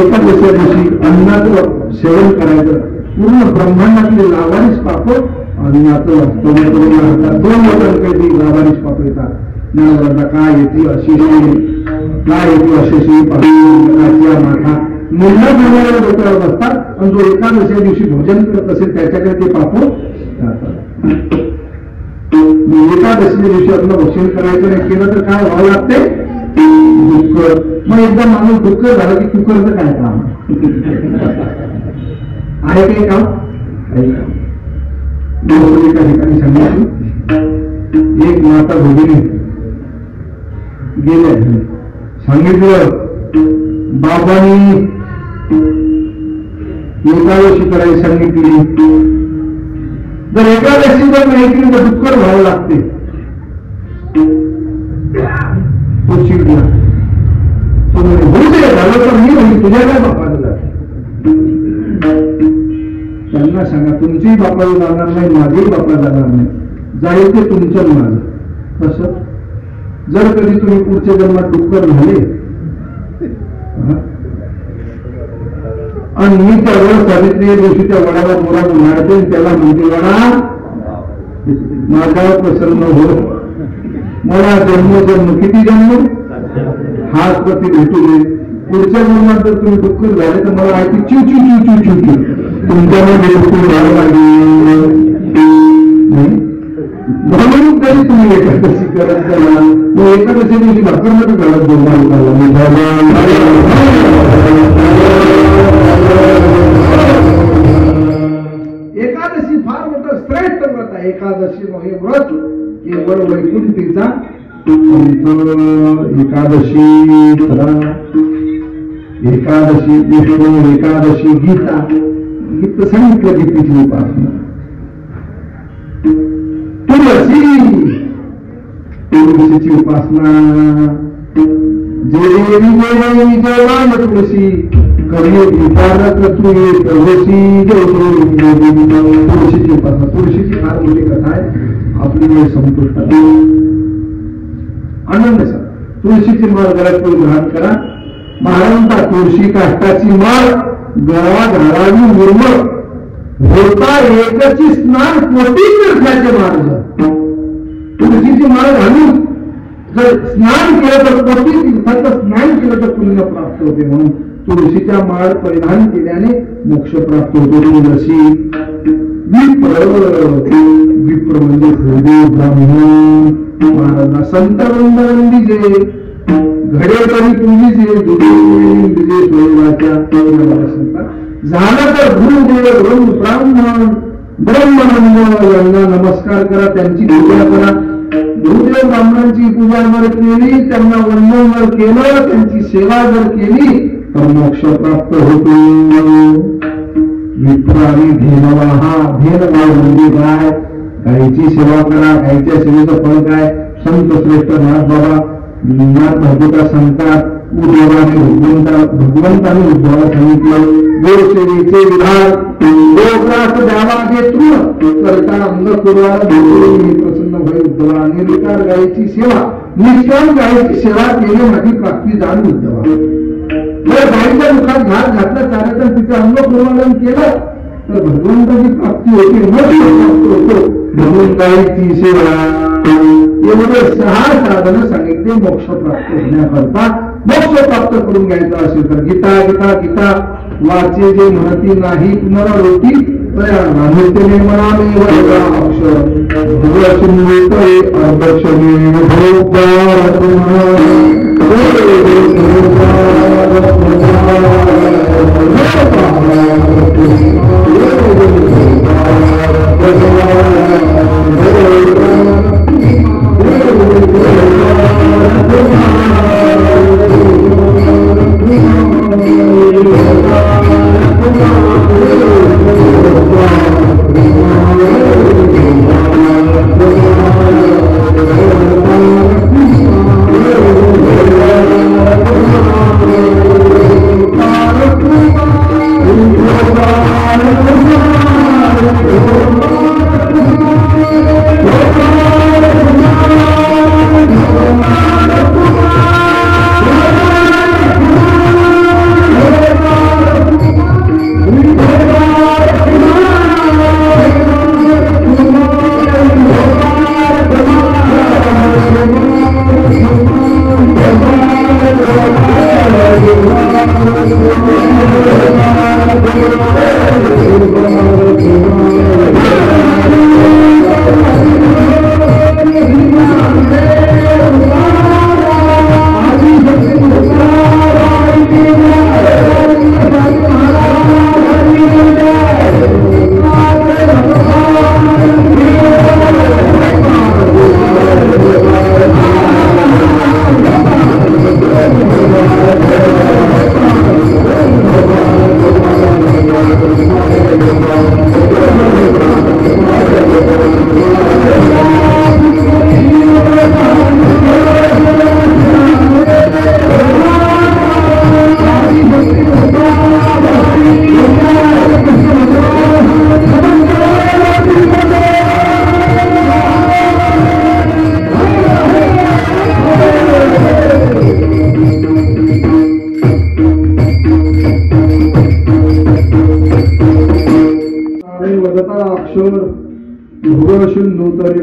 एकादशी दिवशी अन्नाचं सेवन करायचं पूर्ण ब्रह्मांडातले लावारीच पाप अन्नाचं वास्तव्य करून राहतात. 2 लोकांपैकी लावारीच पाप येतात. ज्ञानवंता काय येते अशी काय येते अशी पाहिजे माठा मुंडा बोलणाऱ्या डोक्यावर बसतात आणि जो एकादशी दिवशी भोजन करत असेल त्याच्याकडे ते पाप जातात. एकादशी दिवशी आपलं भक्षण करायचं नाही केलं तर काय व्हावं लागते दुःख. मग एकदा माणूस दुःख झालं की कुकरचं काय काम आहे काही काम काही काम. एका ठिकाणी सांगितलं एक माता भगिनी गेल्या सांगितलं बाबांनी एकादशी करायला सांगितली जर एकादशी जर नाही केली तर दुःख व्हावं लागते. तो चिडला तो म्हणजे होऊ दे झालं तर मी होईल तुझ्या काय बापाला जाते. त्यांना सांगा तुमच्याही बापाला जाणार नाही माझ्याही बापाला जाणार नाही जाईल ते तुमचं माझं. कसं जर कधी तुम्ही पुढच्या जन्मात डुक्कर झाले आणि मी त्या वड सावित्री दिवशी त्या वडाला मोरात मारते त्याला म्हणते वडा माझ्यावर प्रसन्न हो मला जन्म किती जन्म हाच प्रति भेटू दे. पुढच्या जन्मात जर तुम्ही डुक्कर झाले तर मला ऐकू चिव चिव चिव चिव चिव चिव तुमच्यामध्ये डुक्कर व्हावं लागेल म्हणून तरी तुम्ही एकादशी करत चला. मग एकादशी दिवशी भाकर मध्ये घालत एकादशी फार मोठं श्रेष्ठ व्रत आहे. एकादशी हे व्रत केवळ वैकुंठीचा एकादशी एकादशी विष्णू एकादशी गीता गीत सांगितलं गीतेची उपासना तुळशीची उपासना जयवान तुळशी करिये तुळशीची उपासना. तुळशीची फार मोठी कथा आहे आपली वेळ संतुष्ट आनंद सर. तुळशीची माळ गळ्यात ग्रहण करा. महाराजांचा तुळशी काष्टाची माळ गळा घालावी निर्मळ होता एकची स्नान कोटी तीर्थाचे मार्ग. तुळशीची माळ घालून जर स्नान केलं तर कोटी तीर्थाचं स्नान केलं तर पुण्य प्राप्त होते. म्हणून तुळशीच्या माळ परिधान केल्याने मोक्ष प्राप्त होतो. तुळशी विप्र विप्र म्हणजे हृदय ब्राह्मण महाराज संत वृंदावंदी जे घडे तरी पूजिजे दुजे स्वरूपाच्या झालं तर गुरुदेव ब्राह्मण ब्रह्मानंद यांना नमस्कार करा, त्यांची पूजा करा. गुरुदेव ब्राह्मणांची पूजा जर केली, त्यांना वंदन जर केलं, त्यांची सेवा जर केली तर मोक्ष प्राप्त होतो. विप्र आणि धेनवा, हा धेनभाव म्हणजे काय? गायीची सेवा करा. गायीच्या सेवेचं फळ काय? संत श्रेष्ठ नाथ बाबा नाथ भगवता सांगतात, भगवंताने उद्धवाला सांगितलं गोसेवेचे विधान गोग्रास द्यावा जे तृण करता अंग कुरवाला प्रसन्न होय उद्धवा. निर्विकार गायीची सेवा, निष्काम गायीची सेवा केली माझी प्राप्ती जाण उद्धवा. जर गायीच्या मुखात घात घातला चालत तिचं अंग कुरवालन केलं तर भगवंताची प्राप्ती होते, मग होतो भगवंताची सेवा. एवढे 6 साधनं सांगितले मोक्ष प्राप्त होण्याकरता. मोक्ष प्राप्त करून घ्यायचा असेल तर गीता गीता गीता वाचे जे म्हणती नाही पुनरावृत्ती नित्यने म्हणावे अक्षर भगवशे अर्धक्षमे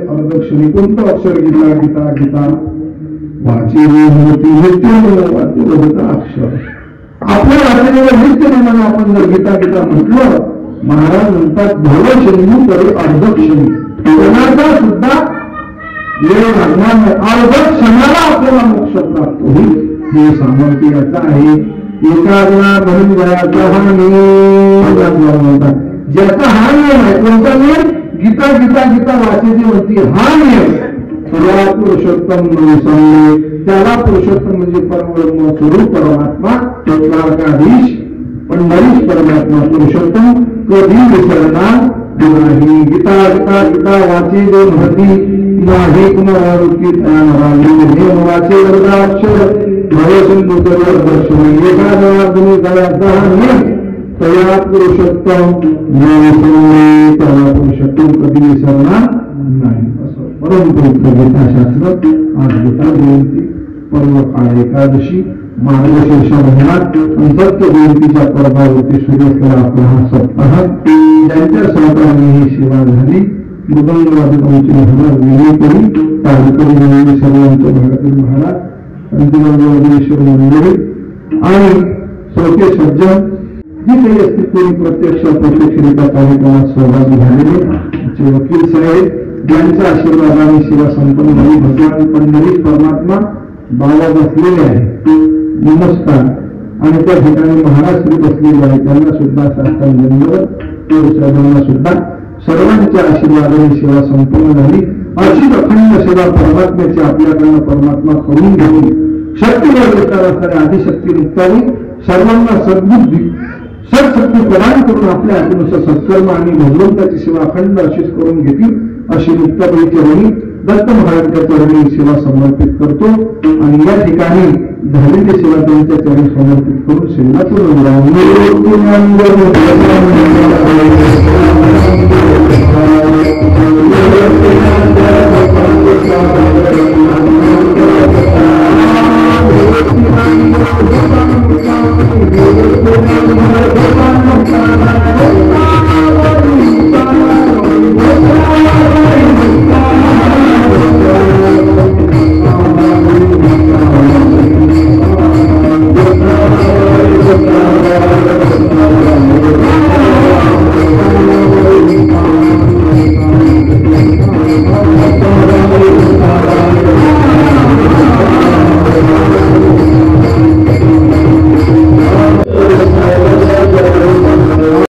अर्धक्षणी कोणतं अक्षर गीता गीता गीता वाची नित्य अक्षर आपल्या वाचलेलं नित्य नेमाने आपण जर गीता गीता म्हटलं, महाराज म्हणतात भवशनी तरी अर्धक्षणी कोणाचा सुद्धा वेळ लागणार नाही. अर्धक्षणाला आपल्याला मोक्ष प्राप्त होईल हे सामर्थ्य याचा आहे. एकाग्रा म्हणून वयाचा हा नियम म्हणतात. ज्याचा हा नियम आहे कोणता नियम? गीता गीता गीता वाचेची म्हणती हा नियम. त्याला पुरुषोत्तम त्याला पुरुषोत्तम म्हणजे परब्रह्म स्वरूप परमात्मा द्वारकाधीश पंढरीश परमात्मा पुरुषोत्तम कधी विसरणार नाही. गीता गीता गीता वाचे जो म्हणती नाही पुनरावृत्ती नियम वाचे वर्गाक्षर भवसिंधू दर्शन एका जनार्दनी गळ्याचा हा नियम तया पुरुषोत्तम त्याला पुरुषोत्तम कधी विसरणार नाही. परंतु गीताशास्त्र आज गीता जयंती पर्व काळ एकादशी मार्गशीर्ष महिन्यात दत्त जयंतीच्या पर्वावरती सुरू असलेला आपला हा सप्ताह ज्यांच्या सहकार्याने ही सेवा झाली मृदंगवादकांची महाराज विजयपुरी तालुका सर्वांचे भागातील महाराज अंतिमश्वर मंडळी आणि श्रोते सज्जन जी काही असतील कोणी प्रत्यक्ष अप्रत्यक्षरित्या कार्यक्रमात सहभागी झालेले आमचे वकील साहेब ज्यांच्या आशीर्वादाने सेवा संपन्न झाली भगवान पंढरीत परमात्मा बाबा बसलेले आहे नमस्कार आणि त्या ठिकाणी महाराज श्री बसलेले आहे त्यांना सुद्धा साष्टांग दंडवत साहेबांना सुद्धा सर्वांच्या आशीर्वादाने सेवा संपन्न झाली अशी अखंड सेवा परमात्म्याची आपल्याकडनं परमात्मा करून घेऊन शक्तीवर विस्तार असणाऱ्या आदिशक्ती मुक्तानी सर्वांना सद्बुद्धी सत्शक्ती प्रदान करून आपल्या हातून सत्कर्म आणि भगवंताची सेवा अखंड अशीच करून घेतील अशी मुक्ताबाई चरणी दत्त महाराजांच्या चरणी सेवा समर्पित करतो आणि या ठिकाणी झालेली सेवा त्यांच्या चरणी समर्पित करून सेवेला पूर्ण